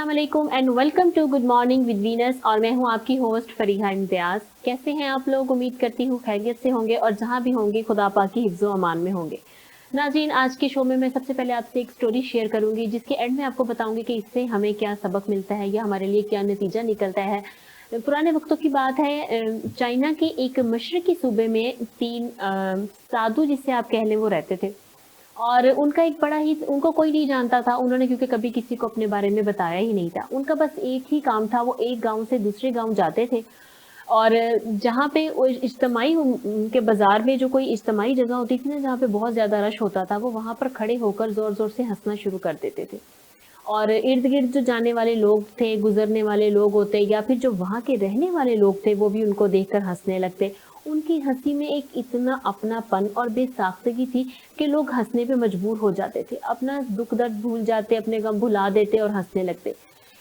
अस्सलाम वालेकुम and welcome to good morning with Venus. और मैं हूं आपकी होस्ट फरीहा इम्तियाज। कैसे हैं आप लोग? उम्मीद करती हूँ खैरियत से होंगे और जहां भी होंगे खुदा पाक की हिफ्ज़ो अमान में होंगे। नाज़रीन, आज के शो में मैं सबसे पहले आपसे एक स्टोरी शेयर करूंगी जिसके एंड में आपको बताऊंगी कि इससे हमें क्या सबक मिलता है या हमारे लिए क्या नतीजा निकलता है। पुराने वक्तों की बात है, चाइना के एक मशरकी सूबे में तीन साधु जिसे आप कह लें वो रहते थे। और उनका एक बड़ा ही, उनको कोई नहीं जानता था, उन्होंने क्योंकि कभी किसी को अपने बारे में बताया ही नहीं था। उनका बस एक ही काम था, वो एक गांव से दूसरे गांव जाते थे और जहाँ पे वो इज्तिमाई उनके बाजार में जो कोई इज्तिमाई जगह होती थी ना, जहाँ पे बहुत ज्यादा रश होता था, वो वहां पर खड़े होकर जोर जोर से हंसना शुरू कर देते थे। और इर्द गिर्द जो जाने वाले लोग थे, गुजरने वाले लोग होते या फिर जो वहाँ के रहने वाले लोग थे, वो भी उनको देखकर हंसने लगते। उनकी हंसी में एक इतना अपनापन और बेसाख्तगी थी कि लोग हंसने पे मजबूर हो जाते थे, अपना दुख दर्द भूल जाते, अपने गम भुला देते और हंसने लगते।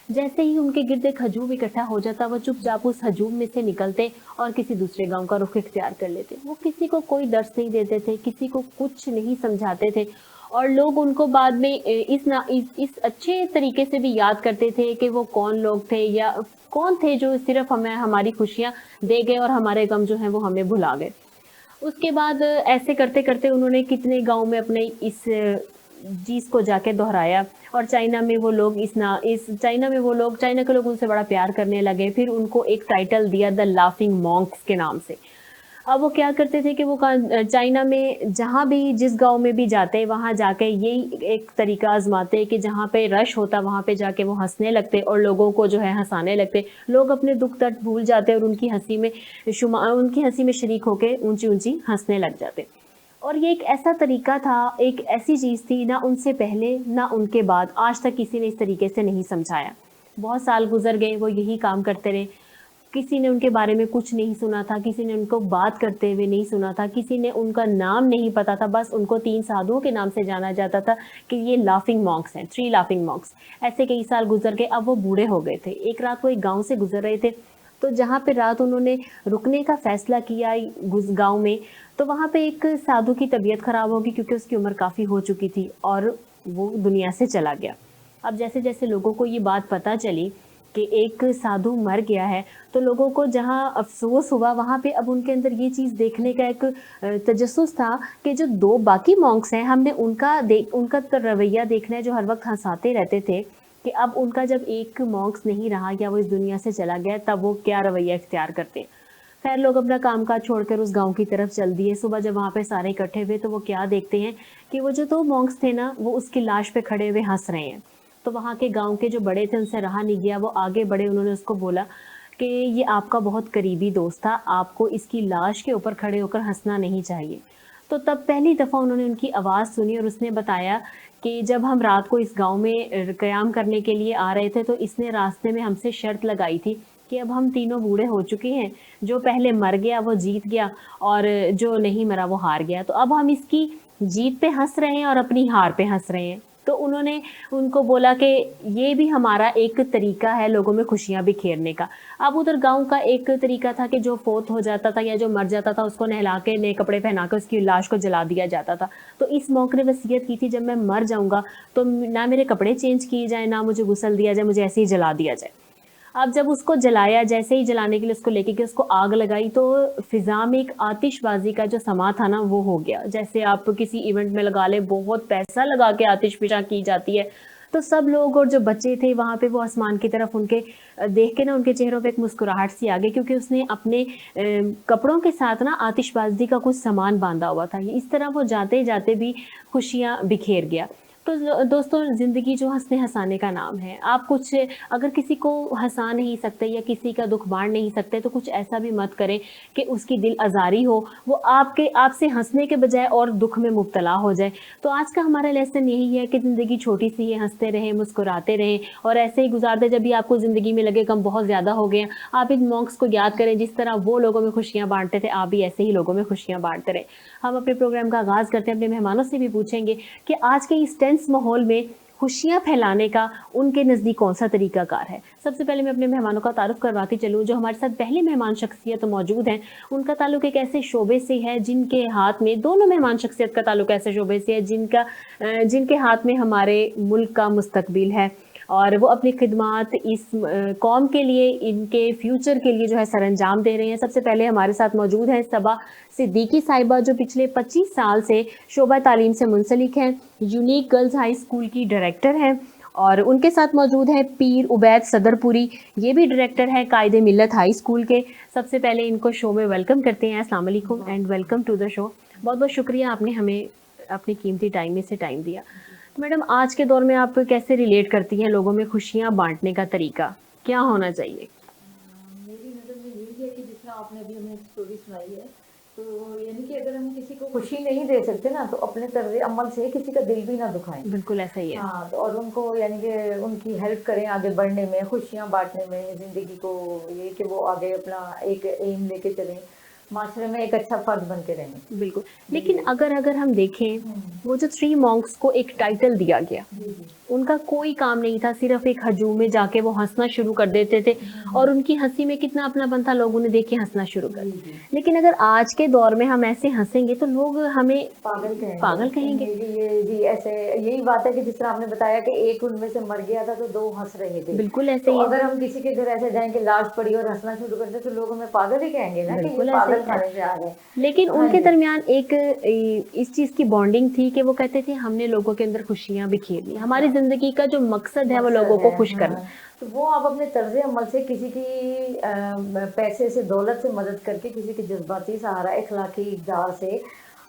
जैसे ही उनके गिर्द एक हजूम इकट्ठा हो जाता, वो चुपचाप उस हजूम में से निकलते और किसी दूसरे गांव का रुख इख्तियार कर लेते। वो किसी को कोई दर्स नहीं देते थे, किसी को कुछ नहीं समझाते थे और लोग उनको बाद में इस अच्छे तरीके से भी याद करते थे कि वो कौन लोग थे या कौन थे जो सिर्फ हमें हमारी खुशियां दे गए और हमारे गम जो है वो हमें भुला गए। उसके बाद ऐसे करते करते उन्होंने कितने गांव में अपने इस चीज को जाके दोहराया और चाइना में वो लोग चाइना के लोग उनसे बड़ा प्यार करने लगे। फिर उनको एक टाइटल दिया द लाफिंग मॉन्क्स के नाम से। अब वो क्या करते थे कि वो चाइना में जहाँ भी जिस गांव में भी जाते वहां जाके यही एक तरीका आजमाते कि जहाँ पे रश होता वहां पे जाके वो हंसने लगते और लोगों को जो है हंसाने लगते। लोग अपने दुख दर्द भूल जाते और उनकी हंसी में शरीक होके ऊंची ऊंची हंसने लग जाते। और ये एक ऐसा तरीका था, एक ऐसी चीज थी, ना उनसे पहले ना उनके बाद आज तक किसी ने इस तरीके से नहीं समझाया। बहुत साल गुजर गए, वो यही काम करते रहे। किसी ने उनके बारे में कुछ नहीं सुना था, किसी ने उनको बात करते हुए नहीं सुना था, किसी ने उनका नाम नहीं पता था। बस उनको तीन साधुओं के नाम से जाना जाता था कि ये लाफिंग मॉन्क्स हैं, 3 लाफिंग मॉन्क्स। ऐसे कई साल गुजर गए, अब वो बूढ़े हो गए थे। एक रात वो एक गांव से गुजर रहे थे, तो जहाँ पे रात उन्होंने रुकने का फैसला किया गांव में, तो वहां पे एक साधु की तबीयत खराब होगी क्योंकि उसकी उम्र काफी हो चुकी थी और वो दुनिया से चला गया। अब जैसे जैसे लोगों को ये बात पता चली कि एक साधु मर गया है, तो लोगों को जहां अफसोस हुआ, वहां पे अब उनके अंदर ये चीज देखने का एक तजस्सुस था कि जो 2 बाकी मॉन्क्स हैं, हमने उनका तो रवैया देखना है, जो हर वक्त हंसाते रहते थे, कि अब उनका जब एक मॉन्क्स नहीं रहा या वो इस दुनिया से चला गया, तब वो क्या रवैया इख्तियार करते। खैर, लोग अपना कामकाज छोड़कर उस गांव की तरफ चल दिए। सुबह जब वहां पे सारे इकट्ठे हुए तो वो क्या देखते हैं कि वो जो 2 मॉन्क्स थे ना, वो उसकी लाश पे खड़े हुए हंस रहे हैं। तो वहाँ के गांव के जो बड़े थे उनसे रहा नहीं गया, वो आगे बढ़े, उन्होंने उसको बोला कि ये आपका बहुत करीबी दोस्त था, आपको इसकी लाश के ऊपर खड़े होकर हंसना नहीं चाहिए। तो तब पहली दफ़ा उन्होंने उनकी आवाज़ सुनी और उसने बताया कि जब हम रात को इस गांव में क़याम करने के लिए आ रहे थे तो इसने रास्ते में हमसे शर्त लगाई थी कि अब हम तीनों बूढ़े हो चुके हैं, जो पहले मर गया वो जीत गया और जो नहीं मरा वो हार गया, तो अब हम इसकी जीत पे हंस रहे हैं और अपनी हार पे हंस रहे हैं। तो उन्होंने उनको बोला कि ये भी हमारा एक तरीका है लोगों में खुशियां बिखेरने का। अब उधर गांव का एक तरीका था कि जो फोत हो जाता था या जो मर जाता था उसको नहला के नए कपड़े पहना के उसकी लाश को जला दिया जाता था। तो इस मौके ने वसीयत की थी, जब मैं मर जाऊंगा तो ना मेरे कपड़े चेंज किए जाए, ना मुझे गुस्ल दिया जाए, मुझे ऐसे ही जला दिया जाए। अब जब उसको जलाया, जैसे ही जलाने के लिए उसको लेके गए, उसको आग लगाई, तो फिजा में एक आतिशबाजी का जो समा था ना, वो हो गया। जैसे आप किसी इवेंट में लगा ले, बहुत पैसा लगा के आतिशबाजी की जाती है, तो सब लोग और जो बच्चे थे वहां पे वो आसमान की तरफ उनके देख के ना, उनके चेहरों पे एक मुस्कुराहट सी आ गई, क्योंकि उसने अपने कपड़ों के साथ ना आतिशबाजी का कुछ सामान बांधा हुआ था। इस तरह वो जाते जाते भी खुशियां बिखेर गया। तो दोस्तों, जिंदगी जो हंसने हंसाने का नाम है। आप कुछ अगर किसी को हंसा नहीं सकते या किसी का दुख बांट नहीं सकते, तो कुछ ऐसा भी मत करें कि उसकी दिल आजारी हो, वो आपसे हंसने के बजाय और दुख में मुब्तला हो जाए। तो आज का हमारा लेसन यही है कि जिंदगी छोटी सी है, हंसते रहें, मुस्कुराते रहें और ऐसे ही गुजारते। जब भी आपको जिंदगी में लगे कम बहुत ज्यादा हो गए, आप इन मॉन्क्स को याद करें, जिस तरह वो लोगों में खुशियां बांटते थे, आप भी ऐसे ही लोगों में खुशियां बांटते रहें। हम अपने प्रोग्राम का आगाज करते हैं, अपने मेहमानों से भी पूछेंगे कि आज के इस टेंस माहौल में खुशियां फैलाने का उनके नजदीक कौन सा तरीकाकार है। सबसे पहले मैं अपने मेहमानों का तारुफ करवाती चलूं। जो हमारे साथ पहले मेहमान शख्सियत मौजूद हैं, उनका ताल्लुक एक ऐसे शोबे से है जिनके हाथ में, दोनों मेहमान शख्सियत का ताल्लुक ऐसे शोबे से है जिनके हाथ में हमारे मुल्क का मुस्तकबिल है। اور وہ اپنی خدمات اس قوم کے لیے، ان کے فیوچر کے لیے جو ہے سر انجام دے رہے ہیں۔ سب سے پہلے ہمارے ساتھ موجود ہیں صبا صدیقی صاحبہ، جو پچھلے 25 سال سے شعبہ تعلیم سے منسلک ہیں، یونیک گرلز ہائی اسکول کی ڈائریکٹر ہیں، اور ان کے ساتھ موجود ہے پیر عبید صدر پوری، یہ بھی ڈائریکٹر ہے قائد ملت ہائی اسکول کے۔ سب سے پہلے ان کو شو میں ویلکم کرتے ہیں۔ السلام علیکم اینڈ ویلکم ٹو دا شو۔ بہت بہت شکریہ، آپ نے ہمیں اپنی قیمتی ٹائم میں سے ٹائم دیا۔ میڈم، آج کے دور میں آپ کیسے ریلیٹ کرتی ہیں لوگوں میں خوشیاں بانٹنے کا طریقہ کیا ہونا چاہیے؟ میری نظر میں یہی ہے کہ جس طرح آپ نے ابھی ہمیں اسٹوری سنائی ہے، تو یعنی کہ اگر ہم کسی کو خوشی نہیں دے سکتے نا، تو اپنے طرز عمل سے کسی کا دل بھی نہ دکھائیں۔ بالکل ایسا ہی ہے۔ ہاں، اور ان کو یعنی کہ ان کی ہیلپ کریں آگے بڑھنے میں، خوشیاں بانٹنے میں، زندگی کو یہ کہ وہ آگے اپنا ایک ایم لے کے چلیں، معاشرے میں ایک اچھا فرد بن کے رہیں۔ بالکل، لیکن اگر ہم دیکھیں، وہ جو 3 مونکس کو ایک ٹائٹل دیا گیا، ان کا کوئی کام نہیں تھا، صرف ایک ہجوم میں جا کے وہ ہنسنا شروع کر دیتے تھے، اور ان کی ہنسی میں کتنا اپنا پن تھا، لوگوں نے دیکھ کے ہنسنا شروع کر دیا۔ لیکن اگر آج کے دور میں ہم ایسے ہنسیں گے تو لوگ ہمیں پاگل کہیں گے۔ جی ایسے یہی بات ہے کہ جس طرح آپ نے بتایا کہ ایک ان میں سے مر گیا تھا تو 2 ہنس رہے تھے، بالکل ایسے ہی۔ اگر ہم کسی کے گھر ایسے جائیں کہ لاش پڑی اور ہنسنا شروع کر دیں تو لوگ ہمیں پاگل ہی کہیں گے نا، کہ یہ پاگل کھانے سے آ گئے۔ لیکن ان کے درمیان ایک اس چیز کی بانڈنگ تھی کہ وہ کہتے تھے ہم نے لوگوں کے اندر خوشیاں بکھیرنی، ہماری زندگی کا جو مقصد ہے وہ لوگوں کو خوش کرنا۔ تو وہ آپ اپنے طرز عمل سے کسی کی پیسے سے، دولت سے مدد کر کے، کسی کی جذباتی سہارا، اخلاقی اقدار سے،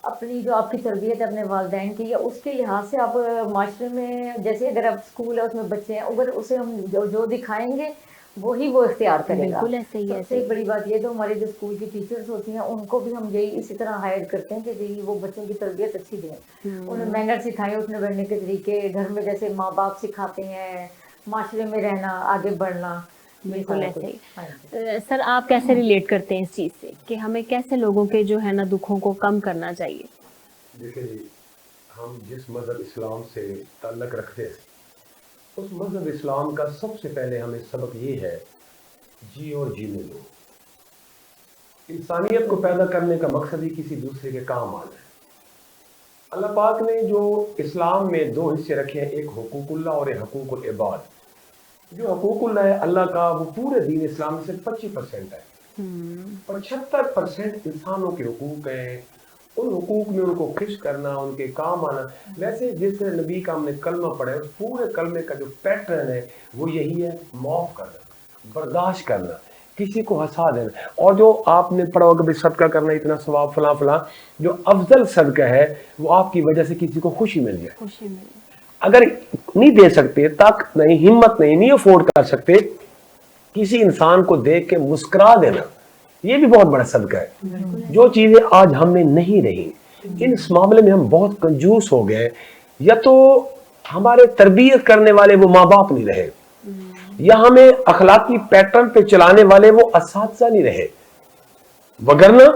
اپنی جو آپ کی تربیت ہے اپنے والدین کی، یا اس کے لحاظ سے آپ معاشرے میں، جیسے اگر آپ اسکول ہے اس میں بچے ہیں، اگر اسے ہم جو دکھائیں گے وہی وہ اختیار کرے گا۔ بالکل ایسے ہی ہے۔ سب سے بڑی بات یہ تو ہمارے جو اسکول کی ٹیچرز ہوتی ہیں ان کو بھی ہم یہی اسی طرح ہائر کرتے ہیں کہ وہ بچوں کی تربیت اچھی دیں، انہیں مینر سکھائیں، اٹھنے بیٹھنے کے طریقے، گھر میں جیسے ماں باپ سکھاتے ہیں، معاشرے میں رہنا، آگے بڑھنا۔ بالکل ایسے ہی۔ سر، آپ کیسے ریلیٹ کرتے ہیں اس چیز سے کہ ہمیں کیسے لوگوں کے جو ہے نا دکھوں کو کم کرنا چاہیے؟ دیکھیں جی، ہم جس مذہب اسلام سے تعلق رکھتے ہیں، اس مذہب اسلام کا سب سے پہلے ہمیں سبق یہ ہے، جی اور جینے دو۔ انسانیت کو پیدا کرنے کا مقصد ہی کسی دوسرے کے کام آنا ہے۔ اللہ پاک نے جو اسلام میں 2 حصے رکھے ہیں، ایک حقوق اللہ اور ایک حقوق العباد۔ جو حقوق اللہ ہے اللہ کا، وہ پورے دین اسلام سے 25% ہے، 75% انسانوں کے حقوق ہیں۔ ان حقوق میں ان کو خوش کرنا، ان کے کام آنا۔ ویسے جس نبی کا ہم نے کلمہ پڑھا ہے، پورے کلمے کا جو پیٹرن ہے وہ یہی ہے، معاف کرنا، برداشت کرنا، کسی کو ہنسا دینا۔ اور جو آپ نے پڑھا ہوگا کہ صدقہ کرنا اتنا ثواب فلاں فلاں، جو افضل صدقہ ہے وہ آپ کی وجہ سے کسی کو خوشی مل جائے۔ خوشی ملے۔ اگر نہیں دے سکتے، طاقت نہیں، ہمت نہیں افورڈ کر سکتے، کسی انسان کو دیکھ کے مسکرا دینا، یہ بھی بہت بڑا صدقہ ہے۔ جو چیزیں آج ہم میں نہیں رہی، اس معاملے میں ہم بہت کنجوس ہو گئے، یا تو ہمارے تربیت کرنے والے وہ ماں باپ نہیں رہے، یا ہمیں اخلاقی پیٹرن پہ چلانے والے وہ اساتذہ نہیں رہے، وگرنہ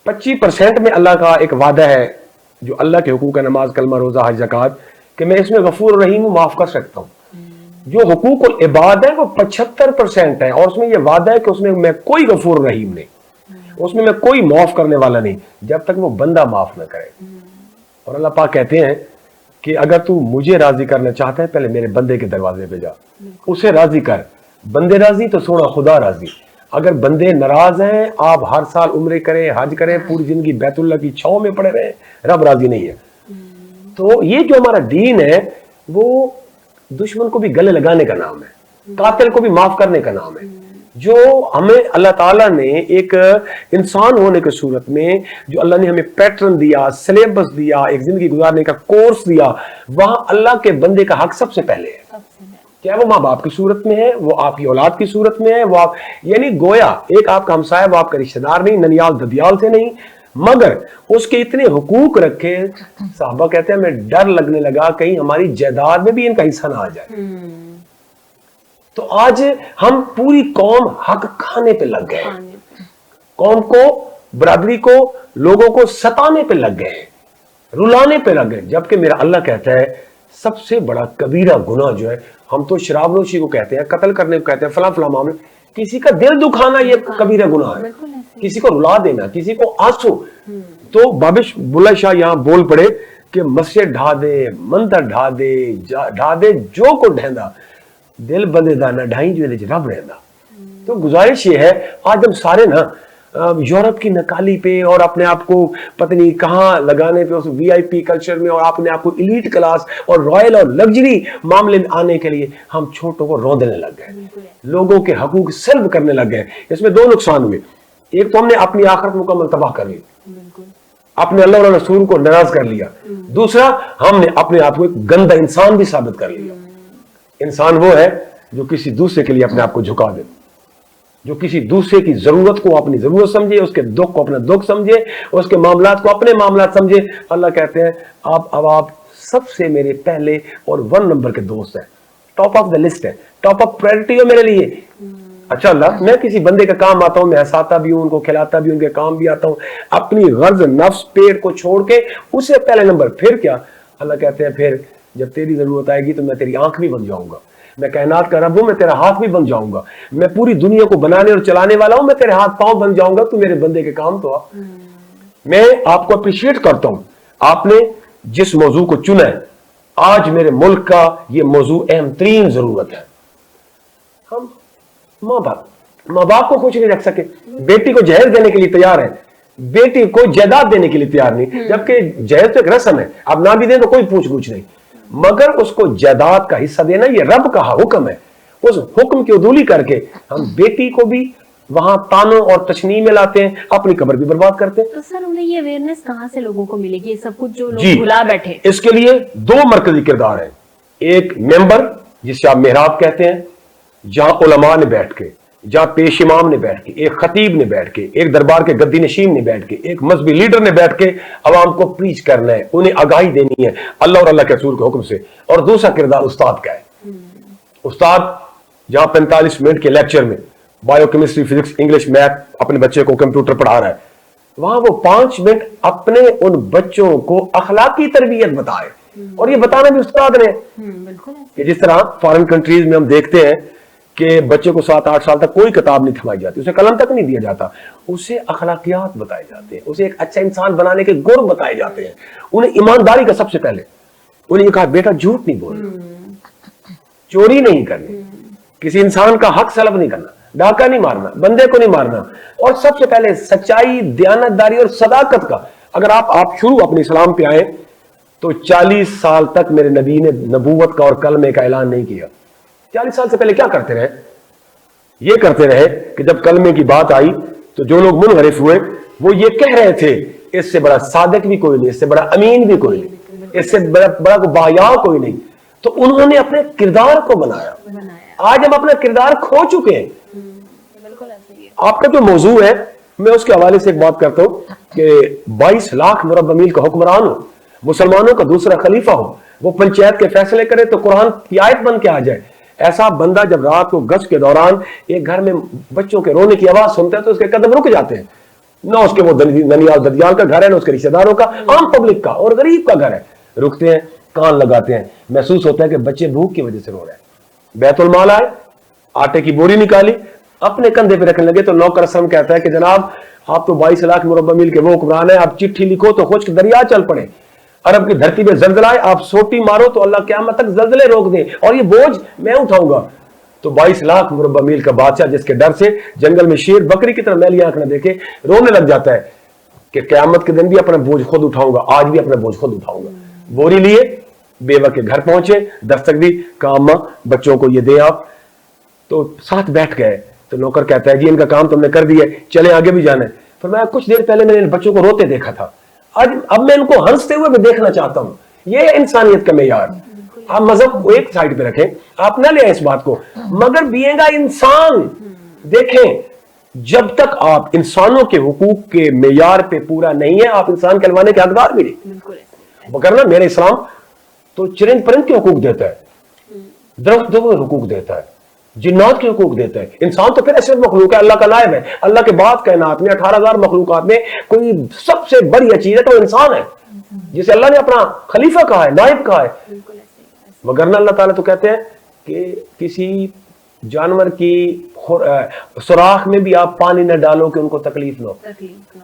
25% میں اللہ کا ایک وعدہ ہے، جو اللہ کے حقوق ہے، نماز، کلمہ، روزہ، حج، زکوٰۃ، کہ میں اس میں غفور رحیم ہوں، معاف کر سکتا ہوں۔ جو حقوق العباد ہے وہ 75% ہے، اور اس میں یہ وعدہ ہے کہ اس میں میں کوئی غفور رحیم نہیں، اس میں کوئی معاف کرنے والا نہیں، جب تک وہ بندہ معاف نہ کرے۔ اور اللہ پاک کہتے ہیں کہ اگر تو مجھے راضی کرنا چاہتا ہے، پہلے میرے بندے کے دروازے پہ جا، اسے راضی کر۔ بندے راضی تو سونا خدا راضی۔ اگر بندے ناراض ہیں، آپ ہر سال عمرے کریں، حج کریں، پوری زندگی بیت اللہ کی چھاؤں میں پڑے رہیں، رب راضی نہیں ہے۔ تو یہ جو ہمارا دین ہے وہ دشمن کو بھی گلے لگانے کا نام ہے، قاتل کو بھی معاف کرنے کا نام ہے۔ جو ہمیں اللہ تعالیٰ نے ایک انسان ہونے کی صورت میں جو اللہ نے ہمیں پیٹرن دیا، سلیبس دیا، ایک زندگی گزارنے کا کورس دیا، وہاں اللہ کے بندے کا حق سب سے پہلے ہے۔ کیا وہ ماں باپ کی صورت میں ہے، وہ آپ کی اولاد کی صورت میں ہے، وہ آپ یعنی گویا ایک آپ کا ہمسایہ، وہ آپ کا رشتہ دار نہیں، ننیال ددیال سے نہیں، مگر اس کے اتنے حقوق رکھے، صحابہ کہتے ہیں ہمیں ڈر لگنے لگا کہیں ہماری جائیداد میں بھی ان کا حصہ نہ آ جائے۔ تو آج ہم پوری قوم حق کھانے پہ لگ گئے، قوم کو، برادری کو، لوگوں کو ستانے پہ لگ گئے، رلانے پہ لگ گئے، جبکہ میرا اللہ کہتا ہے سب سے بڑا کبیرہ گناہ جو ہے، ہم تو شراب نوشی کو کہتے ہیں، قتل کرنے کو کہتے ہیں، فلاں فلاں معاملے، کسی کا دل دکھانا یہ کبیرہ گناہ ہے، کسی کو رلا دینا، کسی کو آنسو۔ تو بابش بلّہ شاہ یہاں بول پڑے کہ مسجد ڈھا دے, مندر ڈھا دے جو کو ڈھیندا, دل بندے دا نہ ڈھائیں جو دے رب رہندا. تو گزارش یہ ہے, آج ہم سارے نا یورپ کی نکالی پہ اور اپنے آپ کو پتہ نہیں کہاں لگانے پہ, اس وی آئی پی کلچر میں, اور اپنے آپ کو ایلیٹ کلاس اور رائل اور لگژری معاملے میں آنے کے لیے ہم چھوٹوں کو روندنے لگ گئے, لوگوں کے حقوق سلب کرنے لگ گئے. اس میں 2 نقصان ہوئے. ایک تو ہم نے اپنی آخرت مکمل تباہ کر لی, اپنے اللہ اور رسول کو ناراض کر لیا. دوسرا, ہم نے اپنے آپ کو ایک گندا انسان بھی ثابت کر لیا. انسان وہ ہے جو کسی دوسرے کے لیے اپنے آپ کو جھکا دے, جو کسی دوسرے کی ضرورت کو اپنی ضرورت سمجھے, اس کے دکھ کو اپنا دکھ سمجھے, اس کے معاملات کو اپنے معاملات سمجھے. اللہ کہتے ہیں آپ سب سے میرے پہلے اور 1 نمبر کے دوست ہیں, ٹاپ آف دا لسٹ ہے, ٹاپ آف پرائورٹی ہو میرے لیے. اچھا اللہ, میں کسی بندے کا کام آتا ہوں, میں ہنساتا بھی ہوں, ان کو کھلاتا بھی ہوں, ان کے کام بھی آتا ہوں, اپنی غرض نفس پیٹ کو چھوڑ کے اسے پہلے نمبر. پھر کیا, اللہ کہتے ہیں پھر جب تیری ضرورت آئے گی تو میں تیری آنکھ بھی بن جاؤں گا, میں کائنات کا رب ہوں, میں تیرا ہاتھ بھی بن جاؤں گا, میں پوری دنیا کو بنانے اور چلانے والا ہوں, میں تیرے ہاتھ پاؤں بن جاؤں گا, تو میرے بندے کے کام تو آ. میں آپ کو اپریشیٹ کرتا ہوں, آپ نے جس موضوع کو چنا ہے, آج میرے ملک کا یہ موضوع اہم ترین ضرورت ہے. ہم ماں باپ کو خوش نہیں رکھ سکے, بیٹی کو جہیز دینے کے لیے تیار ہے, بیٹی کو جائیداد دینے کے لیے تیار نہیں, جبکہ جہیز تو ایک رسم ہے, آپ نہ بھی دیں تو کوئی پوچھ گچھ نہیں, مگر اس کو جائیداد کا حصہ دینا یہ رب کا حکم ہے. اس حکم کی عدولی کر کے ہم بیٹی کو بھی وہاں تانوں اور تشنیع میں لاتے ہیں, اپنی قبر بھی برباد کرتے ہیں. تو سر انہیں یہ اویئرنیس کہاں سے لوگوں کو ملے گی, یہ سب کچھ جو لوگ بھلا بیٹھے؟ اس کے لیے 2 مرکزی کردار ہیں. ایک ممبر جسے آپ محراب کہتے ہیں, جہاں علماء نے بیٹھ کے, جہاں پیش امام نے بیٹھ کے, ایک خطیب نے بیٹھ کے, ایک دربار کے گدی نشین نے بیٹھ کے, ایک مذہبی لیڈر نے بیٹھ کے عوام کو پریچ کرنا ہے, انہیں آگاہی دینی ہے اللہ اور اللہ کے رسول کے حکم سے. اور دوسرا کردار استاد کا ہے. استاد جہاں 45 منٹ کے لیکچر میں bio chemistry, physics, English, math اپنے بچے کو کمپیوٹر پڑھا رہا ہے, وہاں وہ 5 منٹ اپنے ان بچوں کو اخلاقی تربیت بتائے. اور یہ بتانا بھی استاد نے, کہ جس طرح فارن کنٹریز میں ہم دیکھتے ہیں کہ بچے کو 7-8 سال تک کوئی کتاب نہیں تھمائی جاتی, اسے قلم تک نہیں دیا جاتا, اسے اخلاقیات بتائے جاتے ہیں, اسے ایک اچھا انسان بنانے کے گر بتائے جاتے ہیں. انہیں ایمانداری کا سب سے پہلے انہیں یہ کہا, بیٹا جھوٹ نہیں بولنا, چوری نہیں کرنی, کسی انسان کا حق سلب نہیں کرنا, ڈاکہ نہیں مارنا, بندے کو نہیں مارنا, اور سب سے پہلے سچائی, دیانتداری اور صداقت کا. اگر آپ شروع اپنے اسلام پہ آئے تو 40 سال تک میرے نبی نے نبوت کا اور کلمے کا اعلان نہیں کیا. 40 سال سے پہلے کیا کرتے رہے؟ یہ کرتے رہے کہ جب کلمے کی بات آئی تو جو لوگ منحرف ہوئے وہ یہ کہہ رہے تھے, اس سے بڑا صادق بھی کوئی نہیں, اس سے بڑا امین بھی کوئی نہیں, اس سے بڑا کوئی بایا کوئی نہیں. تو انہوں نے اپنے کردار کو بنایا. آج ہم اپنا کردار کھو چکے ہیں. آپ کا جو موضوع ہے, میں اس کے حوالے سے ایک بات کرتا ہوں کہ 22 لاکھ مربع میل کا حکمران ہو, مسلمانوں کا دوسرا خلیفہ ہو, وہ پنچایت کے فیصلے کرے تو قرآن کی آیت بن کے آ جائے. ایسا بندہ جب رات کو گشت کے دوران ایک گھر میں بچوں کے رونے کی آواز سنتا ہے تو اس کے قدم رک جاتے ہیں. نہ اس کے وہ ننیال ددیال کا گھر ہے, نہ اس کے رشتہ داروں کا, عام پبلک کا اور غریب کا گھر ہے. رکتے ہیں, کان لگاتے ہیں, محسوس ہوتا ہے کہ بچے بھوک کی وجہ سے رو رہے ہیں. بیت المال آئے, آٹے کی بوری نکالی, اپنے کندھے پہ رکھنے لگے تو نوکر اسلم کہتا ہے کہ جناب آپ تو 22 لاکھ مربع میل کے وہ حکمران ہیں, آپ چٹھی لکھو تو خشک دریا چل پڑے, عرب کی دھرتی پہ زلزلہ آئے, آپ سوٹی مارو تو اللہ قیامت تک زلزلے روک دیں, اور یہ بوجھ میں اٹھاؤں گا. تو 22 لاکھ مربع میل کا بادشاہ جس کے ڈر سے جنگل میں شیر بکری کی طرح میلی آنکھ نہ دیکھے رونے لگ جاتا ہے کہ قیامت کے دن بھی اپنا بوجھ خود اٹھاؤں گا, آج بھی اپنا بوجھ خود اٹھاؤں گا. بوری لیے, بیوہ کے گھر پہنچے, دستک دی, کہا اماں بچوں کو یہ دیں آپ. تو ساتھ بیٹھ گئے تو نوکر کہتا ہے جی ان کا کام تم نے کر دیا, چلے آگے بھی جانا ہے. فرمایا کچھ دیر پہلے میں نے ان بچوں کو روتے دیکھا تھا, اب میں ان کو ہنستے ہوئے بھی دیکھنا چاہتا ہوں. یہ انسانیت کا معیار. آپ مذہب کو ایک سائڈ پہ رکھیں, آپ نہ لیں اس بات کو, مگر بینگ اے انسان دیکھیں, جب تک آپ انسانوں کے حقوق کے معیار پہ پورا نہیں ہے آپ انسان کہلوانے کے حقدار بھی نہیں. وگرنہ میرے اسلام تو چرند پرند کے حقوق دیتا ہے, درختوں کے حقوق دیتا ہے, جنات کے حقوق دیتا ہے. انسان تو پھر ایسے مخلوق ہے, اللہ کا نائب ہے. اللہ کے بعد کائنات میں 18,000 مخلوقات میں کوئی سب سے بڑی چیز ہے تو انسان ہے جسے اللہ نے اپنا خلیفہ کہا ہے, نائب کہا ہے. وگرنہ اللہ تعالیٰ تو کہتے ہیں کہ کسی जानवर की सुराख में भी आप पानी न डालो कि उनको तकलीफ ना हो,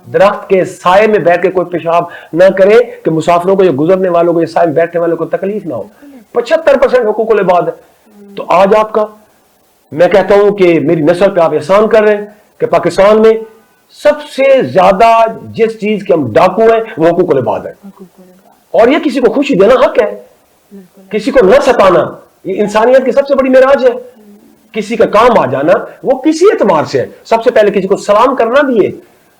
दरख्त के साए में बैठ के कोई पेशाब न करे कि मुसाफिरों को या गुजरने वालों को या साए में बैठने वालों को तकलीफ ना हो। 75% हुकूकुल इबाद है। तो आज आपका, मैं कहता हूं कि मेरी नस्ल पे आप एहसान कर रहे हैं कि पाकिस्तान में सबसे ज्यादा जिस चीज के हम डाकू हैं वो हुकूकुल इबाद है, और ये किसी को खुशी देना हक है, किसी को न सताना ये इंसानियत की सबसे बड़ी मेराज है। किसी का काम आ जाना वो किसी एतबार से है, सबसे पहले किसी को सलाम करना भी है,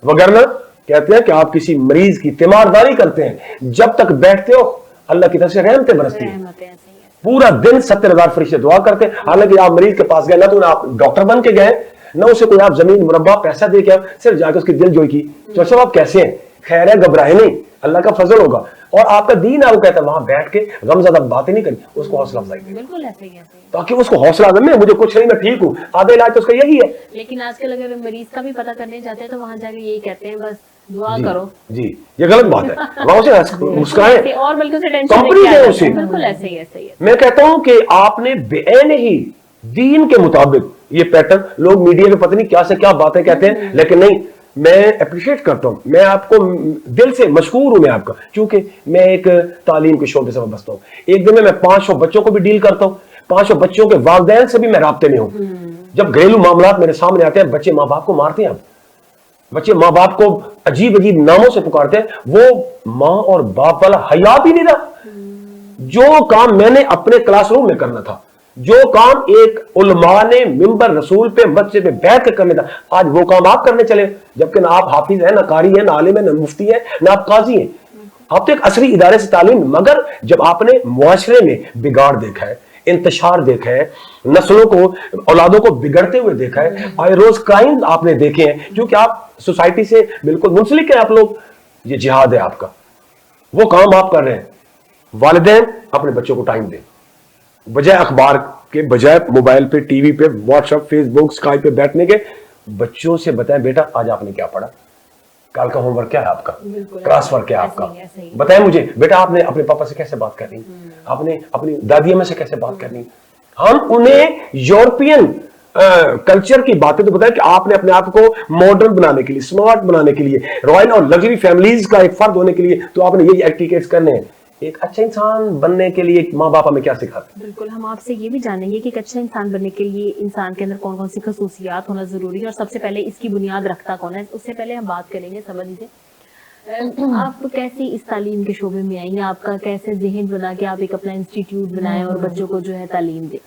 वगरना कहते हैं कि आप किसी मरीज की तीमारदारी करते हैं, जब तक बैठते हो अल्लाह की तरफ से रहमतें बरसती हैं, पूरा दिन 70,000 फरिश्ते दुआ करते हैं। हालांकि आप मरीज के पास गए ना तो आप डॉक्टर बन के गए, ना उसे कोई आप जमीन मुरब्बा पैसा दे के सिर्फ जाके उसकी दिल जोई की, तो सब आप कैसे हैं, खैर है, घबराए नहीं, अल्लाह का फजल होगा। और आपका दीन आपको कहता है वहां बैठ के गमज़दा बातें नहीं करनी, उसको हौसला अफजाई करें, बिल्कुल ऐसे ही ताकि उसको हौसला दे, मुझे कुछ नहीं, मैं ठीक हूँ, आधे इलाज तो उसका यही है। लेकिन आजकल अगर मरीज का भी पता करने जाते हैं तो वहां जाके यही कहते हैं बस दुआ करो जी, ये गलत बात है। वहां से मुस्कुराए और बल्कि उसे टेंशन कंपनी लेके आ है जाते उसे। हैं। बिल्कुल ऐसे ही है। मैं कहता हूं कि आपने बेऐन ही दीन के मुताबिक ये पैटर्न, लोग मीडिया में पता नहीं क्या से क्या बातें कहते हैं, लेकिन नहीं, मैं अप्रिशिएट करता हूं, मैं आपको दिल से मशकूर हूं मैं आपका, क्योंकि मैं एक तालीम के शोबे से वाबस्ता हूं। एक दिन में मैं 500 बच्चों को भी डील करता हूं, 500 बच्चों के वालिदैन से भी मैं राब्ते में हूं। जब घरेलू मामलात मेरे सामने आते हैं, बच्चे माँ बाप को मारते हैं, अब बच्चे माँ बाप को अजीब अजीब नामों से पुकारते हैं, वो माँ और बाप वाला हया भी नहीं रहा। जो काम मैंने अपने क्लासरूम में करना था, जो काम एक उलमा ने मिंबर रसूल पे मस्जिद पे बैठ कर करने था, आज वो काम आप करने चले, जबकि ना आप हाफिज है, ना कारी है, ना आलिम है, ना मुफ्ती है, ना आप काजी हैं। आप तो एक असरी इदारे से तालीम, मगर जब आपने मुआशरे में बिगाड़ देखा है, इंतशार देखा है, नस्लों को, औलादों को बिगड़ते हुए देखा है, आए रोज क्राइम आपने देखे हैं, क्योंकि आप सोसाइटी से बिल्कुल मुंसलिक हैं आप लोग, ये जिहाद है आपका, वो काम आप कर रहे हैं। वालिदैन अपने बच्चों को टाइम दें, बजाय अखबार के, बजाय मोबाइल पे, टीवी पे, व्हाट्सएप, फेसबुक, स्काइप पे बैठने के, बच्चों से बताएं बेटा आज आपने क्या पढ़ा, कल का होमवर्क क्या है आपका, क्लास वर्क क्या है आपका, बताएं मुझे बेटा आपने अपने पापा से कैसे बात करनी, आपने अपनी दादी अम्मा से कैसे बात करनी। हम उन्हें यूरोपियन कल्चर की बातें तो बताएं कि आपने अपने आप को मॉडर्न बनाने के लिए, स्मार्ट बनाने के लिए, रॉयल और लग्जरी फैमिलीज का एक फर्द होने के लिए तो आपने यही एक्टिविटीज करने हैं। एक अच्छा इंसान बनने के लिए माँ बाप हमें क्या सिखाते हैं? बिल्कुल, हम आपसे ये भी जानेंगे कि एक अच्छा इंसान बनने के लिए इंसान के अंदर कौन कौन सी खसूसियात होना जरूरी है और सबसे पहले इसकी बुनियाद रखता कौन है। उससे पहले हम बात करेंगे, समझ लीजिए आप कैसे इस तालीम के शोबे में आएंगे, आपका कैसे ज़हन बना के आप एक अपना इंस्टीट्यूट बनाएं और बच्चों को जो है तालीम दें।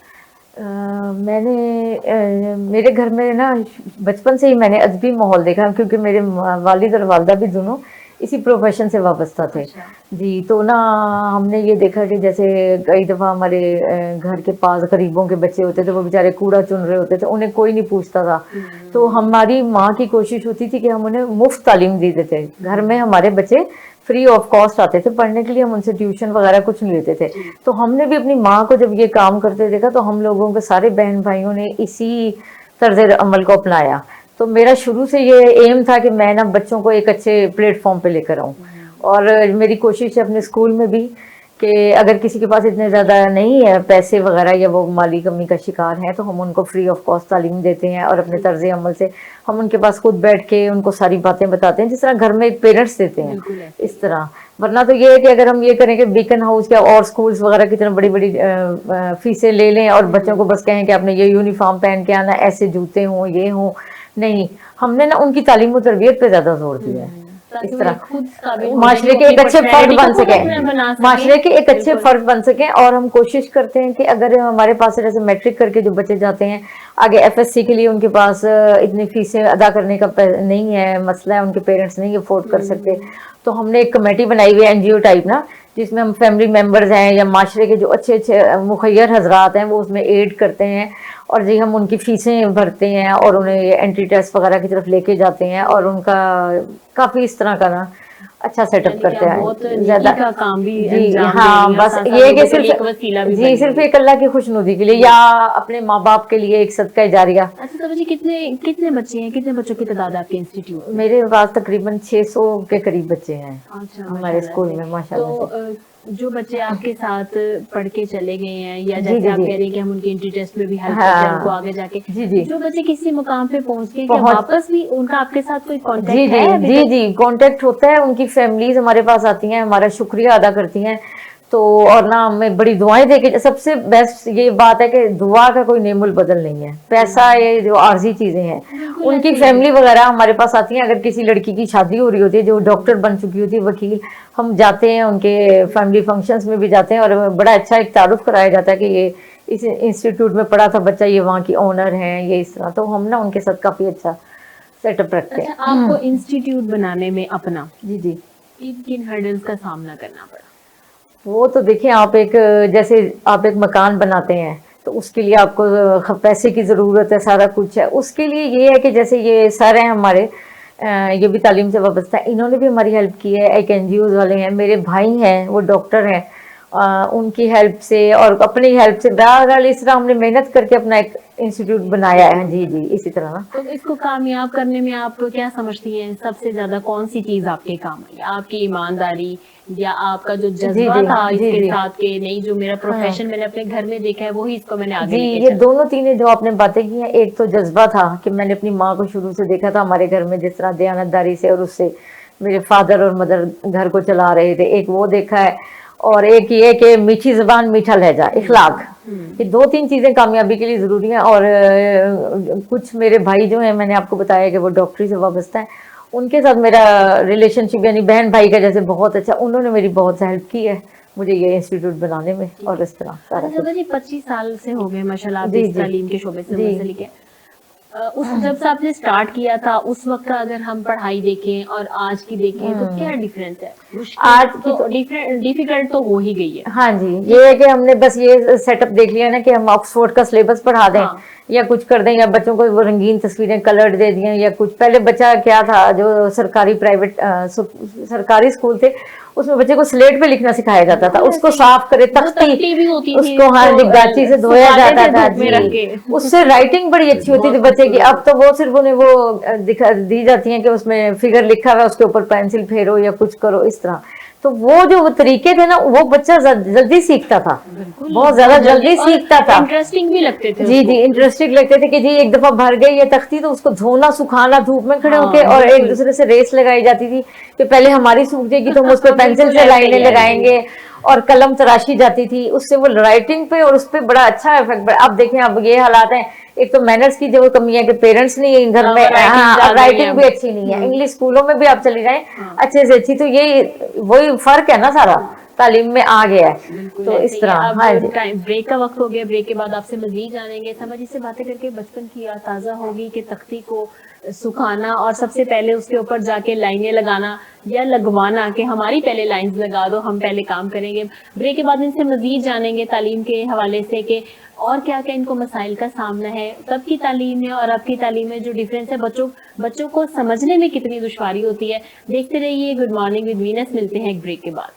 मैंने मेरे घर में ना बचपन से ही मैंने अदबी माहौल देखा, क्योंकि मेरे वालिद और वालदा भी दोनों इसी प्रोफेशन से वाबस्ता थे। जी, तो ना हमने ये देखा कि जैसे कई दफ़ा हमारे घर के पास गरीबों के बच्चे होते थे, वो बेचारे कूड़ा चुन रहे होते थे, उन्हें कोई नहीं पूछता था। तो हमारी माँ की कोशिश होती थी कि हम उन्हें मुफ्त तालीम दे देते। घर में हमारे बच्चे फ्री ऑफ कॉस्ट आते थे पढ़ने के लिए, हम उनसे ट्यूशन वगैरह कुछ नहीं लेते थे। तो हमने भी अपनी माँ को जब ये काम करते देखा तो हम लोगों के सारे बहन भाइयों ने इसी तर्ज अमल को अपनाया। तो मेरा शुरू से ये एम था कि मैं ना बच्चों को एक अच्छे प्लेटफॉर्म पे लेकर आऊँ, और मेरी कोशिश है अपने स्कूल में भी कि अगर किसी के पास इतने ज़्यादा नहीं है पैसे वगैरह या वो माली कमी का शिकार है तो हम उनको फ्री ऑफ कॉस्ट तालीम देते हैं, और अपने तर्ज अमल से हम उनके पास खुद बैठ के उनको सारी बातें बताते हैं, जिस तरह घर में पेरेंट्स देते हैं इस तरह। वरना तो ये है कि अगर हम ये करें कि बीकन हाउस या और स्कूल्स वगैरह की तरह बड़ी बड़ी फीसें ले लें और बच्चों को बस कहें कि आपने ये यूनिफॉर्म पहन के आना, ऐसे जूते हों, ये हों, नहीं, हमने ना उनकी तालीम और तरबियत पे ज़्यादा जोर दिया है। इस तरह माशरे के एक अच्छे फर्द बन सके, माशरे के एक अच्छे फर्द बन सके। और हम कोशिश करते हैं कि अगर हमारे पास जैसे मैट्रिक करके जो बच्चे जाते हैं आगे FSC के लिए, उनके पास इतनी फीसें अदा करने का नहीं है, मसला है, उनके पेरेंट्स नहीं अफोर्ड कर सकते, तो हमने एक कमेटी बनाई हुई है NGO टाइप ना, जिसमें हम फैमिली मेम्बर्स हैं या माशरे के जो अच्छे अच्छे मुखैर हजरात हैं वो उसमें एड करते हैं, और जी हम उनकी फीसें भरते हैं और उन्हें एंट्री टेस्ट वगैरह की तरफ लेके जाते हैं, और उनका काफ़ी इस तरह का ना अच्छा सेटअप करते हैं। ज़्यादा का काम भी जी, हाँ, बस ये कि सिर्फ एक अल्लाह की खुशनुदी के लिए या अपने माँ बाप के लिए एक सदका जारिया। अच्छा, तो जी कितने बच्चे हैं, कितने बच्चों की तादाद है आपके इंस्टीट्यूट में? मेरे पास तकरीबन 600 के करीब बच्चे हैं अच्छा, हमारे स्कूल में, माशाल्लाह तो जो बच्चे आपके साथ पढ़ के चले गए हैं या जी, जैसे जी, आप जी। कह रहे हैं कि हम उनकी एंट्री टेस्ट में भी हेल्प हाँ। करते हैं उनको आगे जाके, जी, जी। जो बच्चे किसी मुकाम पे पहुंच गए, क्या पहुंच- वापस भी उनका आपके साथ कोई जी कांटेक्ट जी है अभी जी तक? जी कांटेक्ट होता है, उनकी फैमिलीज हमारे पास आती हैं, हमारा शुक्रिया अदा करती हैं। तो और ना हमें बड़ी दुआएं देके, सबसे बेस्ट ये बात है कि दुआ का कोई नेमुल बदल नहीं है, पैसा ये जो आर्जी चीजें हैं, बिल्कुल उनकी ऐसे ही फैमिली वगैरह हमारे पास आती हैं। अगर किसी लड़की की शादी हो रही होती है जो डॉक्टर बन चुकी होती है, वकील, हम जाते हैं उनके फैमिली फंक्शंस में भी जाते हैं और बड़ा अच्छा एक तारुफ कराया जाता है कि ये इस इंस्टीट्यूट में पढ़ा था बच्चा, ये वहाँ की ओनर हैं, ये इस तरह। तो हम ना उनके साथ काफी अच्छा सेटअप रखते अच्छा, हैं। आपको इंस्टीट्यूट बनाने में अपना जी जी किन किन हर्डल्स का सामना करना पड़ा? वो तो देखिए, आप एक जैसे आप एक मकान बनाते हैं तो उसके लिए आपको पैसे की ज़रूरत है, सारा कुछ है। उसके लिए ये है कि जैसे ये सर हैं हमारे, ये भी तालीम से वाबस्ता है, इन्होंने भी हमारी हेल्प की है। एक NGOs वाले हैं, मेरे भाई हैं वो डॉक्टर हैं, उनकी हेल्प से और अपनी हेल्प से बहरहाल इस तरह हमने मेहनत करके अपना एक इंस्टीट्यूट बनाया है। जी जी, इसी तरह ना। तो इसको कामयाब करने में आप क्या समझती हैं, सबसे ज्यादा कौन सी चीज आपके काम आई? आपकी ईमानदारी या आपका जो जज्बा जी, था जी, इसके जी। साथ के नहीं, जो मेरा प्रोफेशन मैंने अपने घर में देखा है वही इसको मैंने आगे जी, लेके ये चला। दोनों तीनों जो आपने बातें की हैं, एक तो जज्बा था कि मैंने अपनी माँ को शुरू से देखा था हमारे घर में जिस तरह दयानतदारी से, और उससे मेरे फादर और मदर घर को चला रहे थे, एक वो देखा है। और एक ये कि मीठी जबान मीठा लहजा, इखलाक, ये दो तीन चीजें कामयाबी के लिए जरूरी हैं। और कुछ मेरे भाई जो हैं, मैंने आपको बताया कि वो डॉक्टरी से वाबस्ता है, उनके साथ मेरा रिलेशनशिप यानी बहन भाई का जैसे बहुत अच्छा, उन्होंने मेरी बहुत हेल्प की है मुझे ये इंस्टीट्यूट बनाने में और इस तरह सारा अच्छा कुछ। जी, 25 साल से हो गए माशाल्लाह आप जी, इस जी। तालीम के शोबे से जी। मुंसलिक है। उस जब से आपने स्टार्ट किया था उस वक्त का अगर हम पढ़ाई देखें और आज की देखें तो क्या डिफरेंस है? आज की तो डिफिकल्ट तो हो ही गई है। हाँ जी, ये है कि हमने बस ये सेटअप देख लिया ना कि हम ऑक्सफोर्ड का सिलेबस पढ़ा दें, हाँ। या कुछ कर दें, या बच्चों को वो रंगीन तस्वीरें कलर्ड दे दिए, या कुछ। पहले बच्चा क्या था, जो सरकारी प्राइवेट सरकारी स्कूल थे उसमें बच्चे को स्लेट पे लिखना सिखाया जाता था, उसको साफ करे, तख्ती भी होती थी, उसको हाँ जी गाची से धोया सुखाते जाता थे था धूप में रख जी, के। उससे राइटिंग बड़ी अच्छी होती थी बच्चे की। अब तो वो सिर्फ उन्हें वो दिखा दी जाती है कि उसमें फिगर लिखा हुआ है, उसके ऊपर पेंसिल फेरो या कुछ करो इस तरह। तो वो जो तरीके थे ना, वो बच्चा जल्दी सीखता था, बहुत ज्यादा जल्दी सीखता था। इंटरेस्टिंग भी लगते थे जी उसको। जी, इंटरेस्टिंग लगते थे कि जी एक दफा भर गई ये तख्ती तो उसको धोना सुखाना धूप में खड़े हाँ, होके, और एक बिल्कुल। दूसरे से रेस लगाई जाती थी कि पहले हमारी सूख जाएगी तो हम उस पर पेंसिल बिल्कुल से ऐसे लाइनें ही है। लगाएंगे, और कलम तराशी जाती थी, उससे वो राइटिंग पे और उस पे बड़ा अच्छा इफेक्ट। अब देखें, अब ये हालात हैं, एक तो मैनर्स की जो कमी है कि पेरेंट्स नहीं घर हाँ, में, writing हाँ, ज्यादा ही राइटिंग है। भी अच्छी नहीं है। इंग्लिश स्कूलों में भी आप चली जाएं अच्छे से अच्छी, तो ये वही फर्क है ना, सारा तालीम में आ गया है। तो इस तरह हाँ जी। ब्रेक का वक्त हो गया, ब्रेक के बाद आपसे मजीद जानेंगे। समझ से बातें करके बचपन की याद ताज़ा होगी कि तख्ती को सुखाना और सबसे पहले उसके ऊपर जाके लाइनें लगाना या लगवाना, कि हमारी पहले लाइंस लगा दो, हम पहले काम करेंगे। ब्रेक के बाद इनसे मजीद जानेंगे तालीम के हवाले से कि और क्या क्या इनको मसाइल का सामना है, तब की तालीम में और अब की तालीम में जो डिफरेंस है, बच्चों को समझने में कितनी दुश्वारी होती है। देखते रहिए गुड मॉर्निंग विद वीनस, मिलते हैं एक ब्रेक के बाद।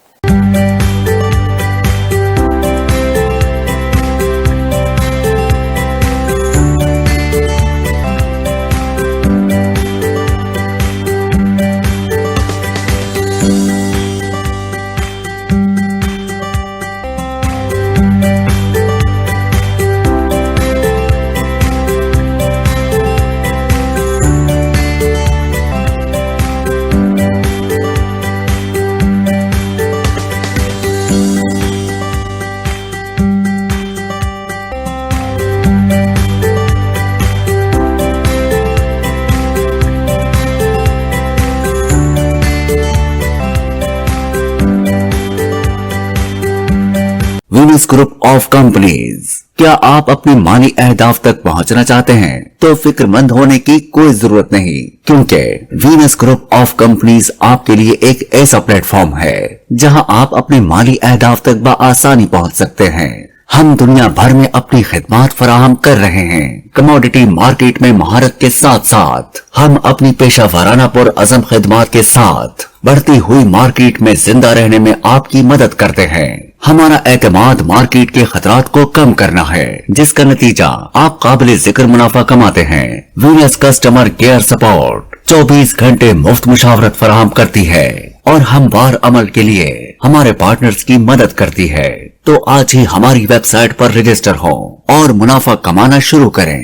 Venus group of companies. क्या आप अपने माली अहदाफ तक पहुंचना चाहते हैं तो फिक्रमंद होने की कोई जरूरत नहीं, क्योंकि वीनस ग्रुप ऑफ कंपनीज आपके लिए एक ऐसा प्लेटफॉर्म है जहां आप अपने माली अहदाफ तक बआसानी पहुंच सकते हैं। हम दुनिया भर में अपनी खिदमत फराहम कर रहे हैं। कमोडिटी मार्केट में महारत के साथ साथ हम अपनी पेशा वाराना पुर अज़म खिदमत के साथ बढ़ती हुई मार्केट में जिंदा रहने में आपकी मदद करते हैं। हमारा एतमाद मार्केट के खतरात को कम करना है, जिसका नतीजा आप काबिल जिक्र मुनाफा कमाते हैं। वीनस कस्टमर केयर सपोर्ट 24 घंटे मुफ्त मुशावरत फराहम करती है और हमवार अमल के लिए हमारे पार्टनर्स की मदद करती है। तो आज ही हमारी वेबसाइट पर रजिस्टर हों और मुनाफा कमाना शुरू करें।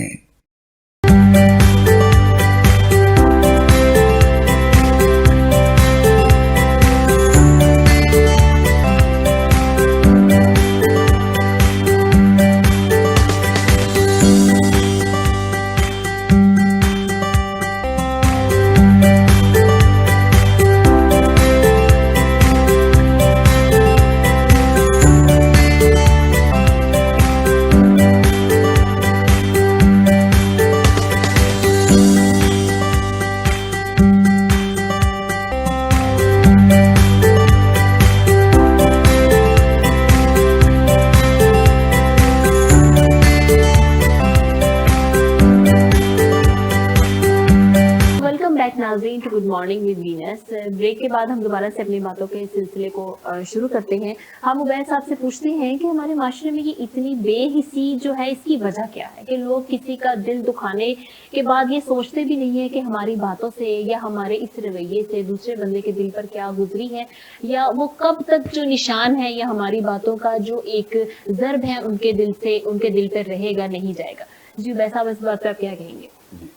नाज़रीन to good morning with Venus. Break के बाद हम दोबारा से अपनी बातों के सिलसिले को शुरू करते हैं। हम उबैद साहब से पूछते हैं कि हमारे माशरे में ये इतनी बेहिसी जो है, इसकी वजह क्या है कि लोग किसी का दिल दुखाने के बाद ये सोचते भी नहीं है कि हमारी बातों से या हमारे इस रवैये से दूसरे बंदे के दिल पर क्या गुजरी है, या वो कब तक जो निशान है या हमारी बातों का जो एक ज़र्ब है उनके दिल से, उनके दिल पर रहेगा, नहीं जाएगा। जी उबैद साहब, इस बात पर आप क्या कहेंगे?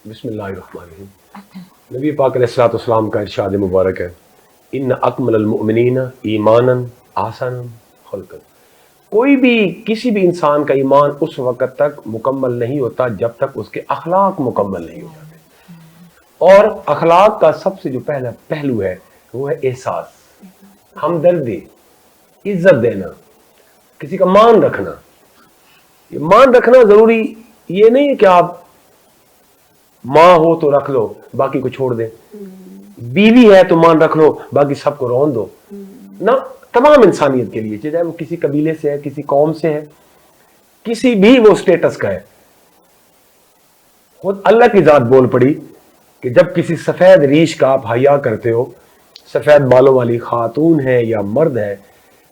बिस्मिल्लाहिर्रहमानिर्रहीम। नबी पाक अलैहिस्सलाम का इरशाद मुबारक है, इन्न अकमलल मुमिनीना ईमानन आहसनन खुल्कन। कोई भी किसी भी इंसान का ईमान उस वक़्त तक मुकम्मल नहीं होता जब तक उसके अखलाक मुकम्मल नहीं हो जाते। और अखलाक का सबसे जो पहला पहलू है वो है एहसास, हमदर्दी, इज्जत देना, किसी का मान रखना। ये मान रखना जरूरी ये नहीं है कि आप माँ हो तो रख लो बाकी को छोड़ दे, बीवी है तो मान रख लो बाकी सबको रोन दो ना। तमाम इंसानियत के लिए, चाहे वो किसी कबीले से है, किसी कौम से है, किसी भी वो स्टेटस का है। खुद अल्लाह की जात बोल पड़ी कि जब किसी सफेद रीश का आप हया करते हो, सफेद बालों वाली खातून है या मर्द है,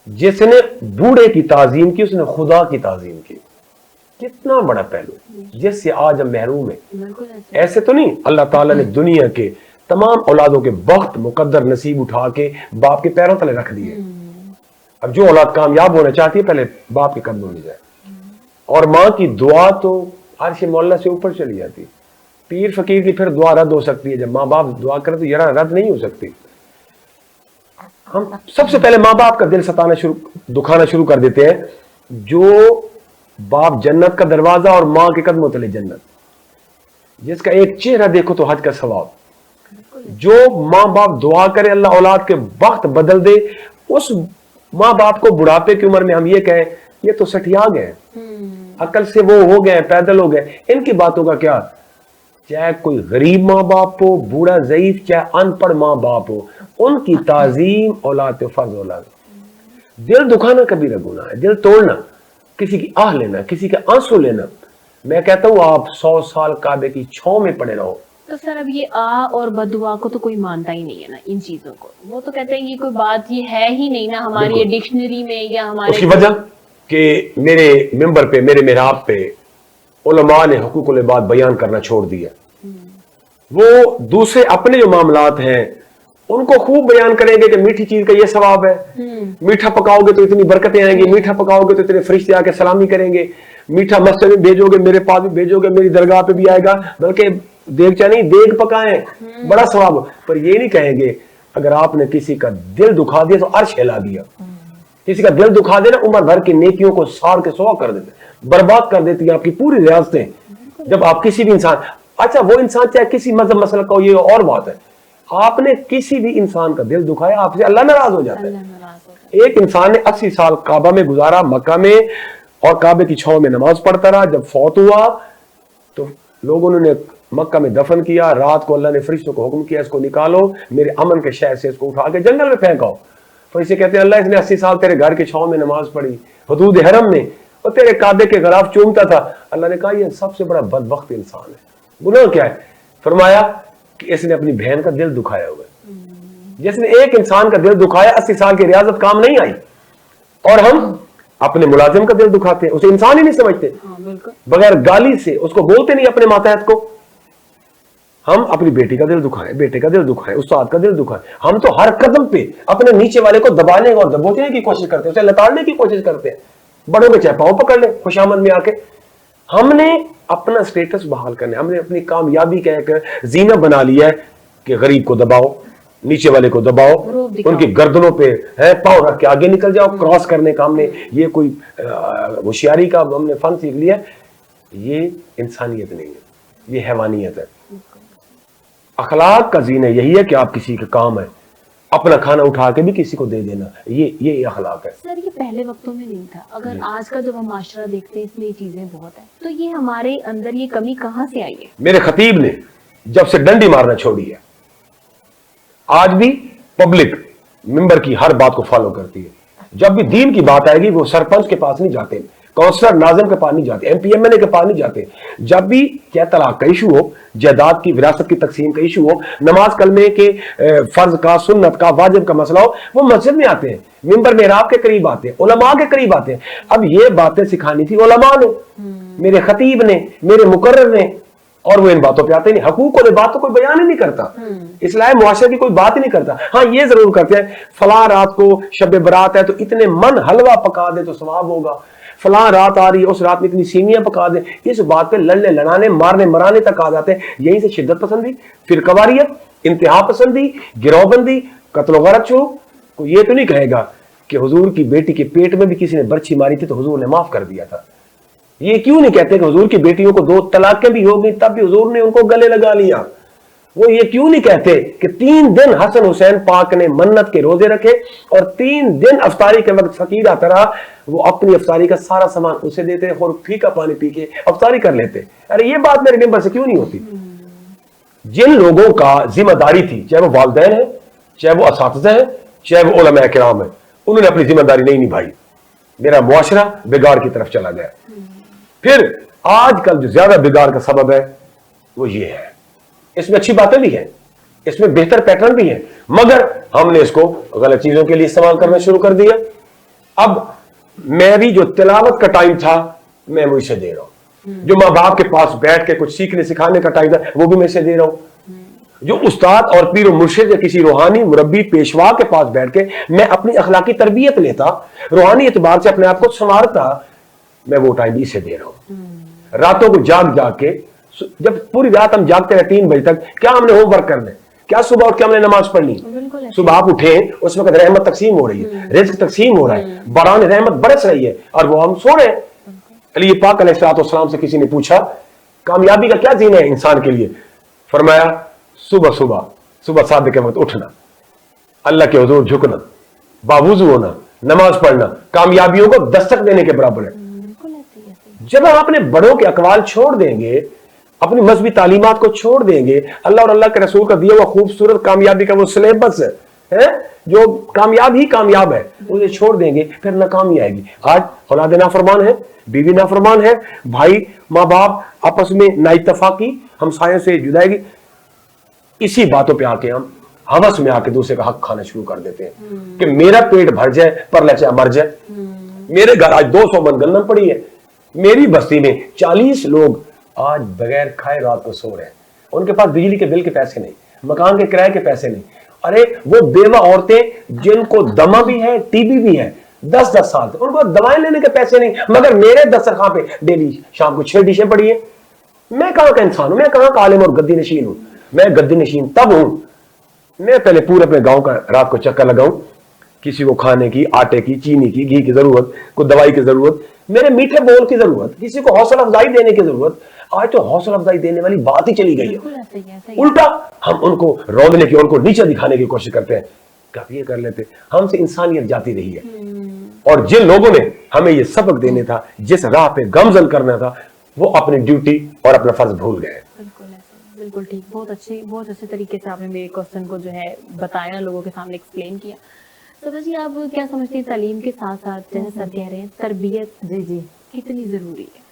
जिसने बूढ़े की ताजीम की उसने खुदा की ताजीम की। कितना बड़ा पहलू जिससे आज हम महरूम हैं। ऐसे तो नहीं, अल्लाह ताला ने दुनिया के तमाम औलादों के वक्त मुकद्दर नसीब उठा के बाप के पैरों तले रख दिए। अब जो औलाद कामयाब होना चाहती है पहले बाप के कदमों में जाए, और माँ की दुआ तो अर्श मौला से ऊपर चली जाती है। पीर फकीर की फिर दुआ रद्द हो सकती है, जब माँ बाप दुआ करे तो यह रद्द नहीं हो सकती। हम सबसे पहले माँ बाप का दिल दुखाना शुरू कर देते हैं। जो बाप जन्नत का दरवाजा और माँ के कदमों तले जन्नत, जिसका एक चेहरा देखो तो हज का सवाब। जो माँ बाप दुआ करे अल्लाह औलाद के वक्त बदल दे, उस माँ बाप को बुढ़ापे की उम्र में हम ये कहें ये तो सठिया गए, अकल से वो हो गए, पैदल हो गए, इनकी बातों का क्या। चाहे कोई गरीब माँ बाप हो, बूढ़ा ज़ईफ, चाहे अनपढ़ माँ बाप हो, उनकी ताजीम औलाद पे फर्ज औलाद। दिल दुखाना कबीरा गुनाह है, दिल तोड़ना, किसी की आह लेना, किसी का आंसू लेना। मैं कहता हूँ आप 100 साल काबे की छांव में पड़े रहो। तो सर अब ये आ और बददुआ को तो कोई मानता ही नहीं है ना, इन चीजों को। वो तो कहते हैं ये कोई बात ये है ही नहीं ना हमारी डिक्शनरी में या हमारे। उसकी वजह कि मेरे मिंबर पे, मेरे मेहराब पे उलमा ने हुकूकुल इबाद बयान करना छोड़ दिया। वो दूसरे अपने जो मामलात हैं उनको खूब बयान करेंगे कि मीठी चीज का ये सवाब है, मीठा पकाओगे तो इतनी बरकतें आएंगी, मीठा पकाओगे तो इतने फरिश्ते आके सलामी करेंगे, मीठा मस्जिद में भेजोगे, मेरे पास भी भेजोगे, मेरी दरगाह पे भी आएगा, बल्कि देगचा नहीं देग पकाएं, बड़ा सवाब। पर ये नहीं कहेंगे अगर आपने किसी का दिल दुखा दिया तो अर्श हिला दिया। किसी का दिल दुखा देना उम्र भर की नेकियों को साड़ के सवा कर देते, बर्बाद कर देती है आपकी पूरी रियासतें। जब आप किसी भी इंसान, अच्छा वो इंसान चाहे किसी मजहब मसला का हो, ये और बात है, आपने किसी भी इंसान का दिल दुखाया आपसे अल्लाह नाराज हो जाता है। एक इंसान ने 80 साल काबा में गुजारा, मक्का में, और काबे की छांव में नमाज पढ़ता रहा। जब फौत हुआ तो लोगों ने मक्का में दफन किया। रात को अल्लाह ने फरिश्तों को हुक्म किया इसको निकालो, मेरे अमन के शहर से इसको उठा के जंगल में फेंकाओ। फरिश्ते कहते हैं अल्लाह इसने 80 साल तेरे घर के छांव में नमाज पढ़ी, हुदूद हरम में, और तेरे काबे के गिलाफ चूमता था। अल्लाह ने कहा यह सबसे बड़ा बदबख्त इंसान है। गुनाह क्या है? फरमाया कि इसने अपनी बहन का दिल दुखाया हुआ है। जिसने एक इंसान का दिल दुखाया 80 साल की रियाजत काम नहीं आई। और हम अपने मुलाजिम का दिल दुखाते हैं, उसे इंसान ही नहीं समझते, बगैर गाली से उसको बोलते नहीं अपने मातहत को। हम अपनी बेटी का दिल दुखाएं, बेटे का दिल दुखाएं, उस्ताद का दिल दुखाएं, हम तो हर कदम पे अपने नीचे वाले को दबाने और दबोचने की कोशिश करते हैं, उसे लताड़ने की कोशिश करते हैं। बड़ों के चाहे पांव पकड़ ले खुशामद में आके। हमने अपना स्टेटस बहाल करने, हमने अपनी कामयाबी कहकर जीना बना लिया है कि गरीब को दबाओ, नीचे वाले को दबाओ, उनकी गर्दनों पे है पांव रख के आगे निकल जाओ, क्रॉस करने का हमने ये कोई होशियारी का हमने फन सीख लिया। ये इंसानियत नहीं है, ये हैवानियत है। अखलाक का जीना यही है कि आप किसी के काम है, अपना खाना उठा के भी किसी को दे देना, ये अखलाक है। सर ये पहले वक्तों में नहीं था, अगर आज का जब हम माशरा देखते हैं इसमें ये चीजें बहुत है, तो ये हमारे अंदर ये कमी कहाँ से आई है? मेरे खतीब ने जब से डंडी मारना छोड़ी है, आज भी पब्लिक मिंबर की हर बात को फॉलो करती है। जब भी दीन की बात आएगी वो सरपंच के पास नहीं जाते, काउंसलर नाजिम के पास नहीं जाते, एमपीएमएलए के पास नहीं जाते। जब भी क्या तलाक का इशू हो, जायदाद की विरासत की तकसीम का इशू हो, नमाज कलमे के फर्ज का, सुन्नत का, वाजिब का मसला हो, वो मस्जिद में आते हैं, मिंबर मेहराब के करीब आते हैं, उलमा के करीब आते हैं। अब ये बातें सिखानी थी उलमा ने, मेरे खतीब ने, मेरे मुकर्रर ने, और वो इन बातों पे आते नहीं। हकूक और बात तो कोई बयान ही नहीं करता, इस्लाह मुआशरे की कोई बात ही नहीं करता। हाँ ये जरूर करते हैं, फलां रात को शब बरात है तो इतने मन हलवा पका दे तो सवाब होगा, फलां रात आ रही है उस रात में इतनी सीमियां पका दे। इस बात पे लड़ने लड़ाने मारने मराने तक आ जाते हैं। यहीं से शिद्दत पसंदी, फिर कवारियत, इंतहा पसंदी, गिरोहबंदी, कत्ल गरत शुरू। कोई ये तो नहीं कहेगा कि हुजूर की बेटी के पेट में भी किसी ने बर्छी मारी थी तो हुजूर ने माफ कर दिया था। ये क्यों नहीं कहते कि हुजूर की बेटियों को 2 तलाकें भी हो गई तब भी हुजूर ने उनको गले लगा लिया। वो ये क्यों नहीं कहते कि 3 दिन हसन हुसैन पाक ने मन्नत के रोजे रखे और 3 दिन अफ्तारी के वक्त फकीर आता रहा, वो अपनी अफ्तारी का सारा सामान उसे देते और फीका पानी पी के अफ्तारी कर लेते। अरे ये बात मेरे मेंबर से क्यों नहीं होती? जिन लोगों का जिम्मेदारी थी, चाहे वो वालिदैन है, चाहे वो असातिज़ा है, चाहे वो उलमा किराम है, उन्होंने अपनी जिम्मेदारी नहीं निभाई। मेरा मुआशरा बिगाड़ की तरफ चला गया। फिर आजकल जो ज्यादा बिगाड़ का सबब है वो ये है, इसमें अच्छी बातें भी हैं, इसमें बेहतर पैटर्न भी है, मगर हमने इसको गलत चीजों के लिए इस्तेमाल करना शुरू कर दिया। अब मेरी जो तिलावत का टाइम था मैं वो इसे दे रहा हूं, जो माँ बाप के पास बैठ के कुछ सीखने सिखाने का टाइम था वो भी मैं इसे दे रहा हूं, जो उस्ताद और पीर मुर्शिद या किसी रूहानी मुरब्बी पेशवा के पास बैठ के मैं अपनी अखलाकी तरबियत लेता, रूहानी एतबार से अपने आप को संवारता, मैं वो टाइम भी इसे दे रहा हूं। रातों को जाग जाग के, जब पूरी रात हम जागते रहे 3 बजे तक, क्या हमने होमवर्क करना है? क्या सुबह उठ के हमने नमाज पढ़नी? सुबह आप उठे उस वक्त रहमत तकसीम हो रही है, रिज़्क तकसीम हो रहा है, बारान रहमत बरस रही है और वो हम सो रहे हैं। अली पाक अलैहिस्सलाम से किसी ने पूछा कामयाबी का क्या जीना है इंसान के लिए? फरमाया सुबह सादे के वक्त उठना, अल्लाह के हुजूर झुकना, बावुज़ू होना, नमाज पढ़ना कामयाबियों को दस्तक देने के बराबर है। जब हम अपने बड़ों के अकवाल छोड़ देंगे, अपनी मजहबी तालीमात को छोड़ देंगे, अल्लाह और अल्लाह के रसूल का दिया हुआ खूबसूरत कामयाबी का वो सिलेबस है जो कामयाब ही कामयाब है, उसे छोड़ देंगे फिर नाकामी आएगी। आज औलाद नाफरमान है, बीवी नाफरमान है, भाई माँ बाप आपस में नाइतफाकी, हमसायों से जुदाई, इसी बातों पे आके हम हवस में आके दूसरे का हक खाना शुरू कर देते हैं कि मेरा पेट भर जाए पर लचा मर जाए। मेरे घर आज 200 मन गंदम पड़ी है, मेरी बस्ती में 40 लोग आज बगैर खाए रात को सो रहे हैं, उनके पास बिजली के बिल के पैसे नहीं, मकान के किराए के पैसे नहीं। अरे वो बेवा औरतें जिनको दमा भी है, टीबी भी है, 10-10 साल से, उनको दवाएं लेने के पैसे नहीं, मगर मेरे दस्तरखान पे डेली शाम को 6 डिशें पड़ी है। मैं कहां का इंसान हूं? मैं कहां का आलिम और गद्दी नशीन हूं? मैं गद्दी नशीन तब हूं, मैं पहले पूरे अपने गांव का रात को चक्कर लगाऊं, किसी को खाने की, आटे की, चीनी की, घी की जरूरत, कोई दवाई की जरूरत, मेरे मीठे बोल की जरूरत, किसी को हौसला अफजाई देने की जरूरत। आज तो हौसला अफजाई देने वाली बात ही चली गई है, उल्टा हम उनको रौंदने की, उनको नीचे दिखाने की कोशिश करते हैं। कब ये कर लेते, हमसे इंसानियत जाती रही है। और जिन लोगों ने हमें ये सबक देने था, जिस राह पे गमजन करना था, वो अपनी ड्यूटी और अपना फर्ज भूल गए। बिल्कुल ठीक, बहुत अच्छे तरीके से आपने मेरे क्वेश्चन को जो है बताया, लोगों के सामने एक्सप्लेन किया। सदा जी आप क्या समझते हैं तालीम के साथ साथ, जैसे सर कह रहे हैं, तरबियत जी कितनी जरूरी है?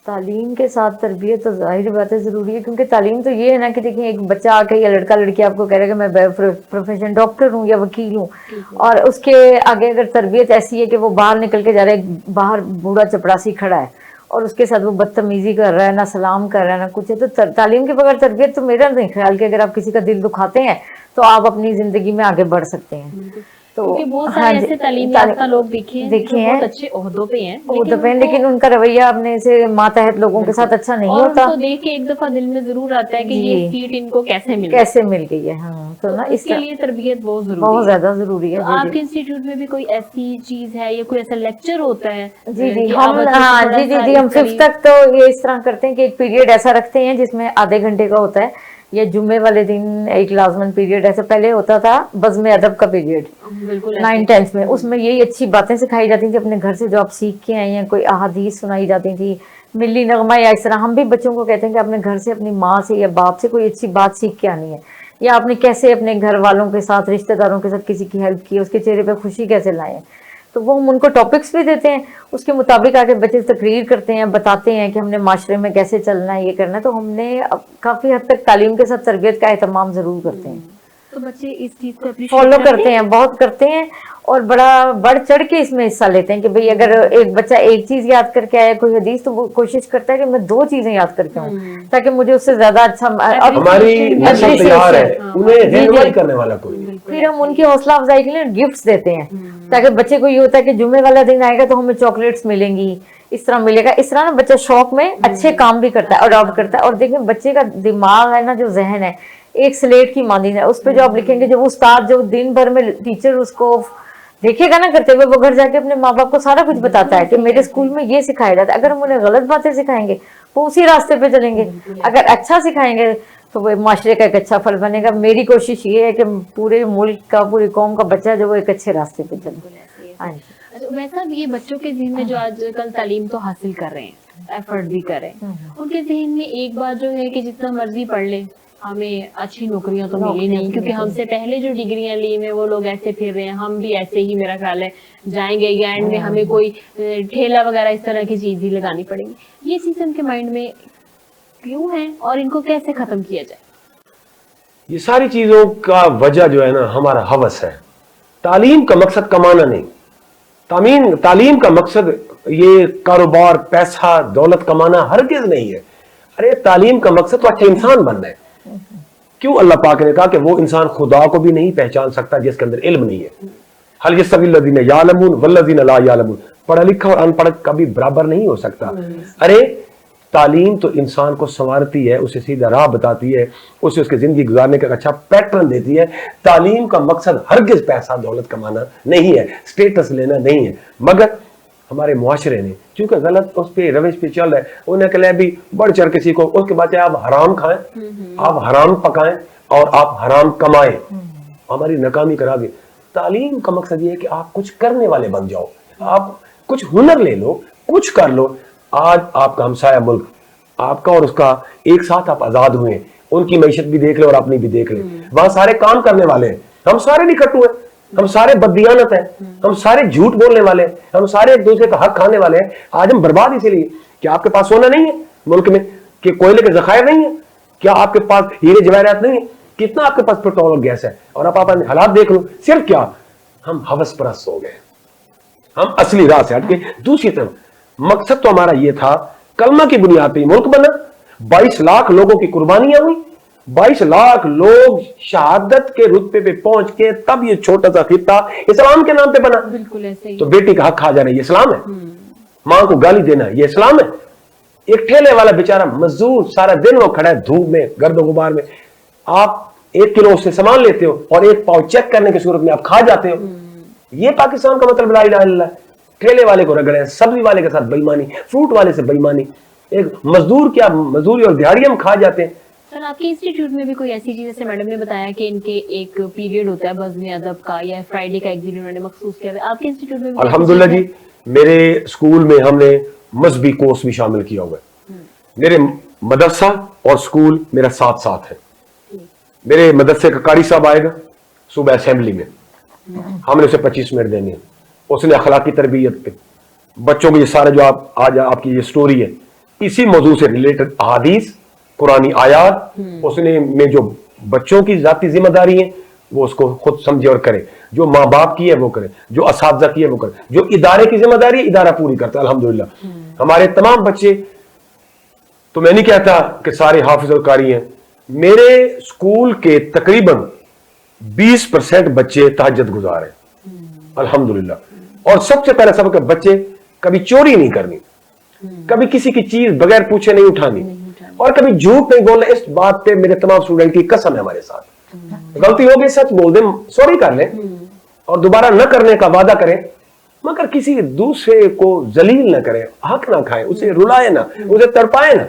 तालीम के साथ तरबियत तो जाहिर बात है ज़रूरी है, क्योंकि तालीम तो ये है ना कि देखिए एक बच्चा आके या लड़का लड़की आपको कह रहा है कि मैं प्रोफेशन डॉक्टर हूँ या वकील हूँ, और उसके आगे अगर तरबियत ऐसी है कि वो बाहर निकल के जा रहा है, बाहर बूढ़ा चपरासी खड़ा है, اور اس کے ساتھ وہ بدتمیزی کر رہا ہے, نہ سلام کر رہا ہے, نہ کچھ ہے. تو تعلیم کے بغیر تربیت تو میرا نہیں خیال کہ اگر آپ کسی کا دل دکھاتے ہیں تو آپ اپنی زندگی میں آگے بڑھ سکتے ہیں. تو کیونکہ بہت سارے ایسے تعلیم یافتہ لوگ دیکھے ہیں جو بہت اچھے عہدوں پہ ہیں, لیکن ان کا رویہ اپنے سے ماتحت لوگوں کے ساتھ اچھا نہیں اور ہوتا. ان کو دیکھ کے ایک دفعہ دل میں ضرور آتا ہے کہ یہ سیٹ ان کو کیسے مل گئی ہے. ہاں, تو نا اس کے لیے تربیت بہت ضروری بہت زیادہ ضروری ہے. آپ کے انسٹیٹیوٹ میں بھی کوئی ایسی چیز ہے یا کوئی ایسا لیکچر ہوتا ہے؟ جی ہم 5th تک تو یہ اس طرح کرتے ہیں کہ ایک پیریڈ ایسا رکھتے ہیں جس میں آدھے گھنٹے کا ہوتا ہے, یا جمعے والے دن ایک لازمن پیریڈ ایسا پہلے ہوتا تھا بزم ادب کا پیریڈ 9th-10th میں. اس میں یہی اچھی باتیں سکھائی جاتی تھی اپنے گھر سے جو آپ سیکھ کے آئے ہیں, کوئی احادیث سنائی جاتی تھی, ملی نغمہ, یا اس طرح ہم بھی بچوں کو کہتے ہیں کہ اپنے گھر سے اپنی ماں سے یا باپ سے کوئی اچھی بات سیکھ کے آنی ہے, یا آپ نے کیسے اپنے گھر والوں کے ساتھ, رشتہ داروں کے ساتھ کسی کی ہیلپ کی, اس کے چہرے پہ خوشی کیسے لائیں. تو وہ ہم ان کو ٹاپکس بھی دیتے ہیں, اس کے مطابق آگے بچے تقریر کرتے ہیں, بتاتے ہیں کہ ہم نے معاشرے میں کیسے چلنا ہے, یہ کرنا ہے. تو ہم نے کافی حد تک تعلیم کے ساتھ تربیت کا اہتمام ضرور کرتے ہیں. تو بچے اس چیز کو فالو کرتے ہیں, بہت کرتے ہیں, اور بڑا بڑھ چڑھ کے اس میں حصہ لیتے ہیں کہ بھئی اگر ایک بچہ ایک چیز یاد کر کے آیا کوئی حدیث, تو وہ کوشش کرتا ہے کہ میں 2 چیزیں یاد کر کے آؤں تاکہ مجھے اس سے زیادہ اچھا. ہماری نسل تیار ہے, انہیں رہنمائی کرنے والا کوئی. پھر ہم ان کی حوصلہ افزائی کے لیے گفٹس دیتے ہیں تاکہ بچے کو یہ ہوتا ہے کہ جمعے والا دن آئے گا تو ہمیں چاکلیٹس ملیں گی, اس طرح ملے گا. اس طرح نا بچہ شوق میں اچھے کام بھی کرتا ہے, اڈاپٹ کرتا ہے. اور دیکھیں بچے کا دماغ ہے نا, جو ذہن ہے ایک سلیٹ کی مانند ہے, اس پہ جو آپ لکھیں گے, جو استاد جو دن بھر میں ٹیچر اس کو دیکھے گا نا کرتے ہوئے, وہ گھر جا کے اپنے ماں باپ کو سارا کچھ بتاتا ہے کہ میرے اسکول میں یہ سکھایا جاتا ہے. اگر ہم انہیں غلط باتیں سکھائیں گے وہ اسی راستے پہ چلیں گے, اگر اچھا سکھائیں گے تو وہ معاشرے کا ایک اچھا پھل بنے گا. میری کوشش یہ ہے کہ پورے ملک کا, پوری قوم کا بچہ جو وہ ایک اچھے راستے پہ چلے. ہاں جی. ویسا بھی یہ بچوں کے ذہن میں جو آج کل تعلیم تو حاصل کر رہے ہیں, ایفرٹ بھی کر رہے ہیں, ان کے ذہن میں ایک بات جو ہے کہ جتنا مرضی پڑھ لے ہمیں اچھی نوکریاں تو ملی نہیں, کیونکہ ہم سے پہلے جو ڈگریاں لی ہیں وہ لوگ ایسے پھر رہے ہیں, ہم بھی ایسے ہی میرا خیال ہے جائیں گے, یا اینڈ میں ہمیں کوئی ٹھیلا وغیرہ اس طرح کی چیز ہی لگانی پڑیں گی. یہ چیز ان کے مائنڈ میں کیوں ہے اور ان کو کیسے ختم کیا جائے؟ یہ ساری چیزوں کا وجہ جو ہے نا ہمارا ہوس ہے. تعلیم کا مقصد کمانا نہیں, تعلیم کا مقصد یہ کاروبار, پیسہ, دولت کمانا ہرگز نہیں ہے. ارے تعلیم کا مقصد تو اچھا انسان بننا ہے. کیوں اللہ پاک نے کہا کہ وہ انسان خدا کو بھی نہیں پہچان سکتا جس کے اندر علم نہیں ہے. حل یستوی الذین یعلمون والذین لا یعلمون, پڑھا لکھا اور ان پڑھ کبھی برابر نہیں ہو سکتا. ارے تعلیم تو انسان کو سنوارتی ہے, اسے سیدھا راہ بتاتی ہے, اسے اس کی زندگی گزارنے کا اچھا پیٹرن دیتی ہے. تعلیم کا مقصد ہرگز پیسہ دولت کمانا نہیں ہے, سٹیٹس لینا نہیں ہے. مگر ہمارے معاشرے نے چونکہ غلط اس پہ روش پہ چل رہا ہے, انہیں کہ بھی بڑھ چڑھ کے سیکھو, اس کے بعد آپ حرام کھائیں, آپ حرام پکائیں اور آپ حرام کمائیں, ہماری ناکامی کرا گے. تعلیم کا مقصد یہ ہے کہ آپ کچھ کرنے والے بن جاؤ, آپ کچھ ہنر لے لو, کچھ کر لو. آج آپ کا ہمسایہ ملک آپ کا اور اس کا ایک ساتھ آپ آزاد ہوئے ہیں, ان کی معیشت بھی دیکھ لے اور اپنی بھی دیکھ لے. وہاں سارے کام کرنے والے ہیں, ہم سارے نہیں کٹو ہیں, ہم سارے بددیانت ہیں, ہم سارے جھوٹ بولنے والے ہیں, ہم سارے ایک دوسرے کا حق کھانے والے ہیں. آج ہم برباد اسی لیے کہ آپ کے پاس سونا نہیں ہے ملک میں, کہ کوئلے کے ذخائر نہیں ہے, کیا آپ کے پاس ہیرے جواہرات نہیں ہے, کتنا آپ کے پاس پیٹرول اور گیس ہے. اور آپ اپنے حالات دیکھ لو, صرف کیا ہم ہوس پرست ہو گئے, ہم اصلی راہ سے ہٹ کے دوسری طرف. مقصد تو ہمارا یہ تھا کلمہ کی بنیاد پہ ملک بنا, 22 لاکھ لوگوں کی قربانیاں ہوئی, 22 لاکھ لوگ شہادت کے رتبے پہ پہنچ کے تب یہ چھوٹا سا خطہ اسلام کے نام پہ بنا. بالکل ایسے ہی. تو بیٹی کا حق کھا جانا یہ اسلام ہے, ماں کو گالی دینا یہ اسلام ہے. ایک ٹھیلے والا بیچارہ مزدور سارا دن وہ کھڑا ہے دھوپ میں, گرد و غبار میں, آپ 1 کلو اس سے سامان لیتے ہو اور 1 پاؤ چیک کرنے کی صورت میں آپ کھا جاتے ہو. یہ پاکستان کا مطلب لا الہ الا اللہ. ٹھیلے والے کو رگڑے, سبزی والے کے ساتھ بےایمانی, فروٹ والے سے بےایمانی, ایک مزدور کیا مزدوری اور دیہڑی ہم کھا جاتے ہیں. سر آپ کے انسٹیٹیوٹ میں بھی کوئی ایسی چیز, جیسے میڈم نے بتایا کہ ان کے ایک پیریڈ ہوتا ہے بزم ادب کا یا فرائیڈے کا, ایک دن انہوں نے مخصوص کیا ہے, آپ کے انسٹیٹیوٹ میں بھی الحمدللہ جی میرے اسکول میں ہم نے مذہبی کورس بھی شامل کیا ہوا ہے. میرے مدرسہ اور اسکول میرا ساتھ ساتھ ہے. میرے مدرسے کا قاری صاحب آئے گا صبح اسمبلی میں, ہم نے اسے 25 منٹ دینے ہیں, اس نے اخلاقی تربیت پہ بچوں کو یہ سارے جو آج آپ کی یہ سٹوری ہے اسی موضوع سے ریلیٹڈ احادیث, قرآنی آیات, اس نے میں جو بچوں کی ذاتی ذمہ داری ہے وہ اس کو خود سمجھے اور کرے, جو ماں باپ کی ہے وہ کرے, جو اساتذہ کی ہے وہ کرے, جو ادارے کی ذمہ داری ہے ادارہ پوری کرتا ہے الحمدللہ. ہمارے تمام بچے، تو میں نہیں کہتا کہ سارے حافظ اور قاری ہیں، میرے اسکول کے تقریباً 20% بچے تہجد گزار ہیں الحمدللہ. اور سب سے پہلا سبق ہے بچے کبھی چوری نہیں کرنی، کبھی کسی کی چیز بغیر پوچھے نہیں اٹھانی، اور کبھی جھوٹ نہیں بولنا. اس بات پہ میرے تمام اسٹوڈنٹ کی قسم ہے ہمارے ساتھ. غلطی ہو گئی سچ بول دیں، سوری کر لیں اور دوبارہ نہ کرنے کا وعدہ کریں، مگر کسی دوسرے کو ذلیل نہ کریں، حق نہ کھائیں، اسے رلائیں نہ، اسے تڑپائیں نہ.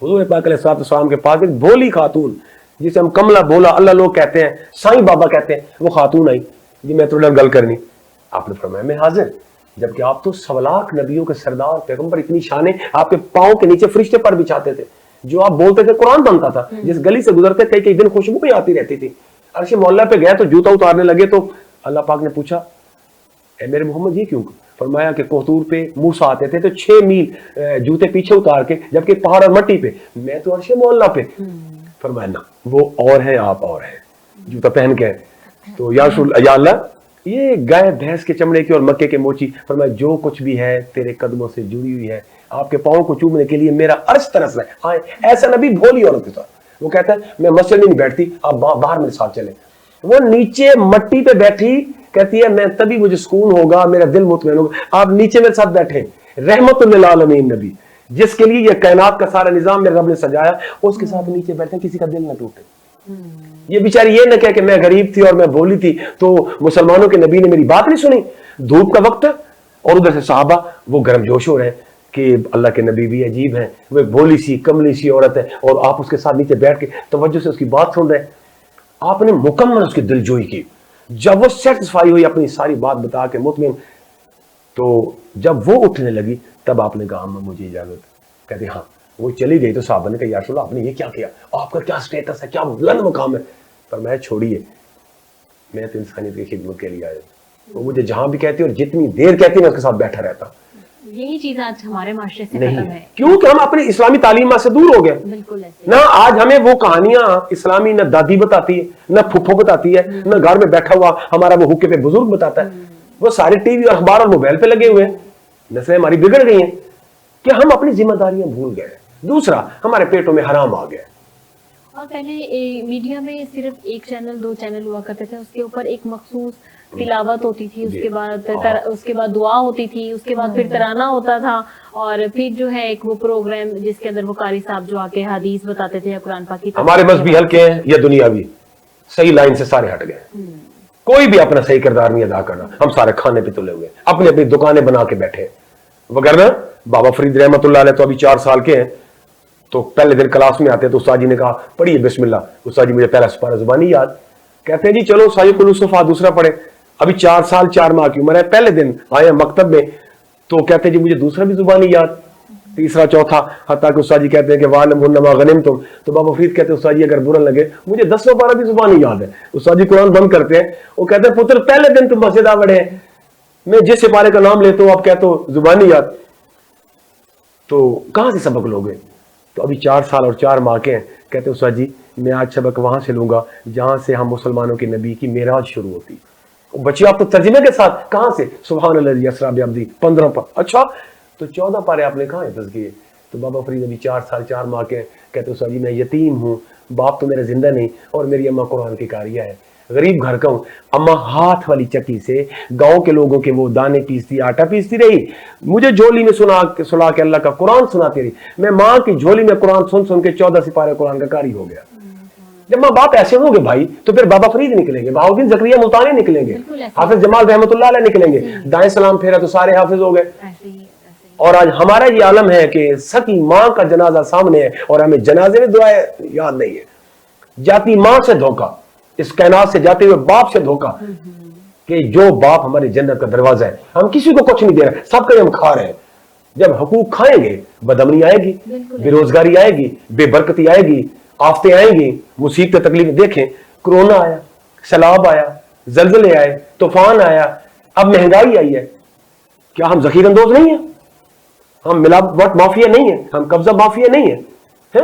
حضور پاک علیہ السلام کے پاس ایک بھولی خاتون جسے ہم کملا بولا اللہ لوگ کہتے ہیں، سائیں بابا کہتے ہیں، وہ خاتون آئی، جی میں تھوڑا گل کرنی. آپ نے فرمایا میں حاضر، جبکہ آپ تو 100 لاکھ نبیوں کے سردار پیغمبر، اتنی شانیں، آپ کے پاؤں کے نیچے فرشتے پر بچھاتے تھے، جو آپ بولتے تھے قرآن بنتا تھا، جس گلی سے گزرتے کئی کئی دن خوشبو بھی آتی رہتی تھی. عرش مولا پہ گئے تو جوتا اتارنے لگے تو اللہ پاک نے پوچھا اے میرے محمد یہ کیوں؟ فرمایا کہ کوہتور پہ موسیٰ آتے تھے تو 6 میل جوتے پیچھے اتار کے، جبکہ پہاڑ اور مٹی پہ، میں تو عرش مولا پہ. فرمایا نہ، وہ اور ہیں آپ اور ہیں، جوتا پہن کے. تو یا اللہ یہ گائے بھینس کے چمڑے کی اور مکے کے موچی. فرمایا جو کچھ بھی ہے تیرے قدموں سے جڑی ہوئی ہے، آپ کے پاؤں کو چومنے کے لیے میرا عرش ترس رہا ہے. ایسا نبی بھولی عورت کے ساتھ وہ کہتا ہے میں مسجد میں نہیں بیٹھتی، آپ باہر میرے ساتھ چلیں. وہ نیچے مٹی پہ بیٹھی کہتی ہے میں تبھی مجھے سکون ہوگا، میرا دل مطمئن ہوگا. آپ نیچے میرے ساتھ بیٹھے، رحمت للعالمین نبی جس کے لیے یہ کائنات کا سارا نظام میرے رب نے سجایا، اس کے ساتھ نیچے بیٹھے، کسی کا دل نہ ٹوٹے. یہ بیچاری یہ نہ کہے کہ میں غریب تھی اور میں بولی تھی تو مسلمانوں کے نبی نے میری بات نہیں سنی. دھوپ کا وقت ہے اور ادھر سے صحابہ وہ گرم جوش ہو رہے ہیں کہ اللہ کے نبی بھی عجیب ہیں، وہ ایک بولی سی کملی سی عورت ہے اور آپ اس کے ساتھ نیچے بیٹھ کے توجہ سے اس کی بات سن رہے ہیں. آپ نے مکمل اس کی دلجوئی کی. جب وہ سیٹسفائی ہوئی اپنی ساری بات بتا کے مطمئن، تو جب وہ اٹھنے لگی تب آپ نے کہا مجھے اجازت. کہتے ہاں. وہ چلی گئی تو صحابہ نے کہا یا رسول اللہ آپ نے یہ کیا کیا، آپ کا کیا سٹیٹس ہے، کیا بلند مقام ہے. پر میں چھوڑیے، میں تو انسانیت کی خدمت کے لیے آیا. وہ مجھے جہاں بھی کہتی اور جتنی دیر کہتی میں اس کے ساتھ بیٹھا رہتا. یہی چیز آج ہمارے معاشرے سے نہیں ختم ہے، کیونکہ ہم اپنی اسلامی تعلیمات سے دور ہو گئے. بالکل ایسے نہ آج ہمیں وہ کہانیاں اسلامی نہ دادی بتاتی ہے، نہ پھپھو بتاتی ہے، نہ گھر میں بیٹھا ہوا ہمارا وہ حقے پہ بزرگ بتاتا ہے. وہ سارے ٹی وی اور اخبار اور موبائل پہ لگے ہوئے ہیں. نسلیں ہماری بگڑ گئی ہیں کہ ہم اپنی ذمہ داریاں بھول گئے. دوسرا ہمارے پیٹوں میں حرام آ گیا. اور پہلے میڈیا میں صرف ایک چینل 2 چینل ہوا کرتے تھے، اس کے اوپر ایک مخصوص تلاوت ہوتی تھی، اس کے بعد دعا ہوتی تھی، اس کے بعد پھر ترانہ ہوتا تھا، اور پھر جو ہے ایک وہ پروگرام جس کے اندر وہ قاری صاحب جو آ کے حدیث بتاتے تھے یا قرآن پاک کی. ہمارے مذہبی حلقے ہیں یا دنیاوی صحیح لائن سے سارے ہٹ گئے. کوئی بھی اپنا صحیح کردار نہیں ادا کرنا. ہم سارے کھانے پہ تلے ہوئے، اپنی اپنی دکانیں بنا کے بیٹھے. وغیرہ بابا فرید رحمت اللہ علیہ تو ابھی 4 سال کے ہیں، تو پہلے دن کلاس میں آتے تو استاد جی نے کہا پڑھیے بسم اللہ. استاد جی مجھے پہلا سپارہ زبانی یاد. کہتے ہیں جی چلو سایہ صفحہ دوسرا پڑھے. ابھی 4 سال 4 ماہ کی عمر ہے، پہلے دن آئے مکتب میں تو کہتے ہیں جی مجھے دوسرا بھی زبانی یاد، تیسرا چوتھا، حتیٰ کہ استاد جی کہتے ہیں کہ وَعَلَمْ مَا غَنِمْتُمْ. تو بابا فرید کہتے ہیں استاد جی اگر برا لگے مجھے 10واں پارہ بھی زبانی یاد ہے. استاد جی قرآن بند کرتے ہیں، وہ کہتے ہیں پتر پہلے دن تم مسجد آ بڑے ہیں، میں جس سپارے کا نام لیتا ہوں آپ کہتے ہو زبانی یاد، تو کہاں سے سبق لوگے؟ تو ابھی 4 سال اور 4 ماہ کے ہیں. کہتے ہیں استاد جی میں آج سبق وہاں سے لوں گا جہاں سے ہم مسلمانوں کے نبی کی معراج شروع ہوتی. بچے آپ تو ترجمے کے ساتھ کہاں سے سبحان اللہ اسرا بعبدہ 15 پر، اچھا تو 14 پارے آپ نے کہاں حفظ کیے؟ تو بابا فرید ابھی 4 سال 4 ماہ کے. کہتے ہیں استاد جی میں یتیم ہوں، باپ تو میرا زندہ نہیں، اور میری اماں قرآن کی قاریہ ہے، غریب گھر کا ہوں. اماں ہاتھ والی چکی سے گاؤں کے لوگوں کے وہ دانے پیستی، آٹا پیستی رہی، مجھے جھولی میں سلا کے اللہ کا قرآن سناتی رہی. میں ماں کی جھولی میں قرآن سن کے 14 سپارے قرآن کا قاری ہو گیا. جب ماں باپ ایسے ہوں گے بھائی تو پھر بابا فرید نکلیں گے، بہاؤدین زکریا ملتانی نکلیں گے، حافظ جمال رحمت اللہ علیہ نکلیں گے. دائیں سلام پھیرا تو سارے حافظ ہو گئے. اور آج ہمارا یہ عالم ہے کہ سکی ماں کا جنازہ سامنے ہے اور ہمیں جنازے میں دعائیں یاد نہیں ہے. جاتی ماں سے دھوکا، اس کائنات سے جاتے ہوئے باپ سے دھوکا، کہ جو باپ ہمارے جنت کا دروازہ ہے. ہم کسی کو کچھ نہیں دے رہے، سب کا ہم کھا رہے ہیں. جب حقوق کھائیں گے بدامنی آئے گی، بے روزگاری آئے گی، بے برکتی آئے گی، آفتیں آئیں گی، مصیبتیں تکلیفیں. دیکھیں کرونا آیا، سیلاب آیا، زلزلے آئے، طوفان آیا، اب مہنگائی آئی ہے. کیا ہم ذخیر اندوز نہیں ہیں؟ ہم ملاوٹ مافیا نہیں ہیں؟ ہم قبضہ مافیا نہیں ہیں؟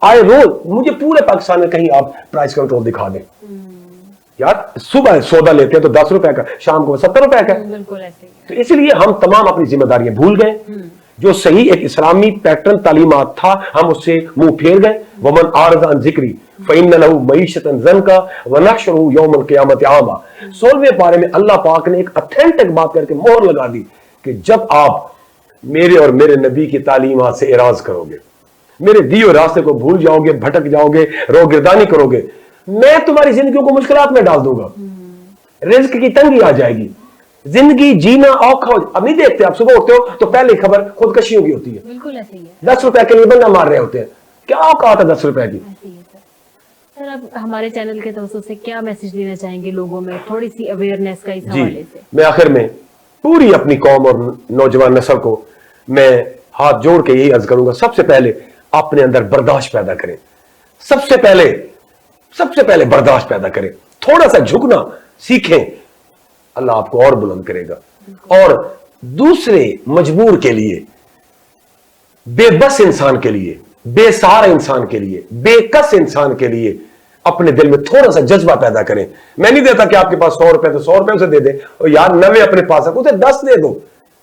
آئے روز مجھے پورے پاکستان میں کہیں آپ پرائس کنٹرول دکھا دیں. یار صبح سودا لیتے ہیں تو 10 روپے کا، شام کو 70 روپے کا. تو اس لیے ہم تمام اپنی ذمہ داریاں بھول گئے जो सही एक इस्लामी पैटर्न तालीमात था, हम उससे मुंह फेर गए। वमन आरज़ अन ज़िक्री फ़इन्न लहू मईशतन ज़नका व नहशुरुहु यौमल क़ियामति आमा। 16वें पारे में अल्लाह पाक ने एक ऑथेंटिक बात करके मोहर लगा दी कि जब आप मेरे और मेरे नबी की तालीमात से इराज करोगे, मेरे दिए रास्ते को भूल जाओगे, भटक जाओगे, रोगिरदानी करोगे, मैं तुम्हारी जिंदगी को मुश्किलात में डाल दूंगा, रिज्क की तंगी आ जाएगी, जिंदगी जीना औखा हो। अब नहीं देखते, आप सुबह उठते हो तो पहले खबर खुदकशियों की होती है। बिल्कुल ऐसे ही है, 10 रुपए के लिए बंदा मार रहे होते हैं। क्या औकात है 10 रुपए की? ऐसे ही है सर। सर अब हमारे चैनल के दोस्तों से क्या मैसेज देना चाहेंगे लोगों में, थोड़ी सी अवेयरनेस का इस हवाले जी, से? मैं आखिर में पूरी अपनी कौम और नौजवान नस्ल को मैं हाथ जोड़ के यही अर्ज करूंगा, सबसे पहले अपने अंदर बर्दाश्त पैदा करें। सबसे पहले बर्दाश्त पैदा करें, थोड़ा सा झुकना सीखें, अल्लाह आपको और बुलंद करेगा। और दूसरे मजबूर के लिए, बेबस इंसान के लिए, बेसहारा इंसान के लिए, बेकस इंसान के लिए अपने दिल में थोड़ा सा जज्बा पैदा करें। मैं नहीं देता कि आपके पास 100 रुपए तो 100 रुपए उसे दे दे, और यार 90 अपने पास है, उसे 10 दे दो।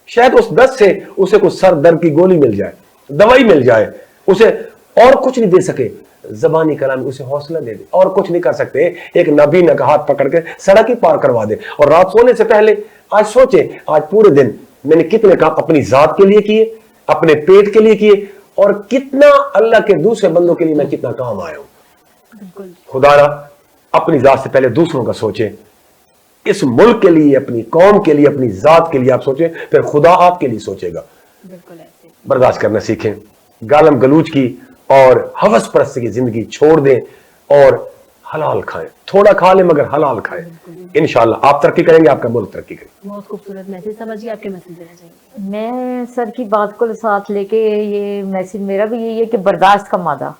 शायद उस 10 से उसे कुछ सर दर्द की गोली मिल जाए, दवाई मिल जाए, उसे और कुछ नहीं दे सके, जबानी कलाम उसे हौसला दे दे, और कुछ नहीं कर सकते, एक नबी ने का हाथ पकड़ के सड़क ही पार करवा दे। और रात सोने से पहले आज सोचे, आज पूरे दिन मैंने कितने काम अपनी जात के लिए किए, अपने पेट के लिए किए, और कितना अल्लाह के दूसरे बंदों के लिए मैं कितना काम आया हूं। बिल्कुल खुदारा अपनी जात से पहले दूसरों का सोचें, इस मुल्क के लिए, अपनी कौम के लिए, अपनी जात के लिए आप सोचें, फिर खुदा आपके लिए सोचेगा। बिल्कुल ऐसे। बर्दाश्त करना सीखें, गालम गलूच की और हवस परस्ती की जिंदगी छोड़ दें और हलाल खाएं। थोड़ा खा लें मगर हलाल खाएं, इंशाअल्लाह आप तरक्की करेंगे, आपका मुल्क तरक्की करेगा। बहुत खूबसूरत मैसेज। समझिए आपके मैसेज देना चाहिए। मैं सर की बात को साथ लेके ये मैसेज मेरा भी यही है कि बर्दाश्त का मादा,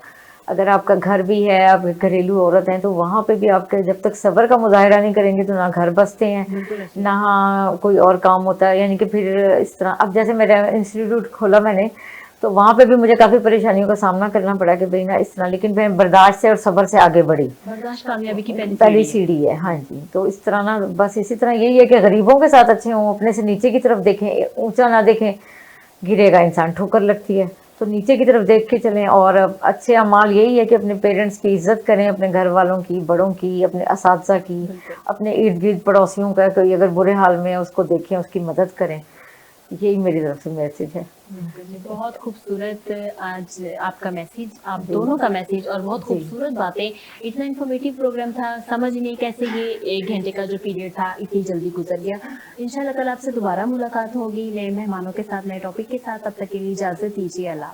अगर आपका घर भी है, आप घरेलू औरत हैं, तो वहाँ पे भी आपके जब तक सब्र का मुजाहिरा नहीं करेंगे तो ना घर बसते हैं, ना कोई और काम होता है। यानी कि फिर इस तरह, अब जैसे मेरा इंस्टीट्यूट खोला मैंने, तो वहाँ पे भी मुझे काफ़ी परेशानियों का सामना करना पड़ा कि भाई ना इस तरह, लेकिन मैं बर्दाश्त से और सब्र से आगे बढ़ी। बर्दाश्त कामयाबी की पहली सीढ़ी है। हाँ जी, तो इस तरह ना, बस इसी तरह यही है कि गरीबों के साथ अच्छे हों, अपने से नीचे की तरफ देखें, ऊंचा ना देखें, गिरेगा इंसान, ठोकर लगती है, तो नीचे की तरफ देख के चलें। और अच्छे अमाल यही है कि अपने पेरेंट्स की इज्जत करें, अपने घर वालों की, बड़ों की, अपने असातिज़ा की, अपने इर्द गिर्द पड़ोसियों का, कोई अगर बुरे हाल में है उसको देखें, उसकी मदद करें। यही मेरी तरफ से मैसेज है। बहुत खूबसूरत आज आपका मैसेज, आप दोनों का मैसेज, और बहुत खूबसूरत बातें। इतना इन्फॉर्मेटिव प्रोग्राम था, समझ ही नहीं कैसे ये 1 घंटे का जो पीरियड था इतनी जल्दी गुजर गया। इंशाल्लाह कल आपसे दोबारा मुलाकात होगी नए मेहमानों के साथ, नए टॉपिक के साथ। तब तक के लिए इजाजत दीजिए, अल्लाह।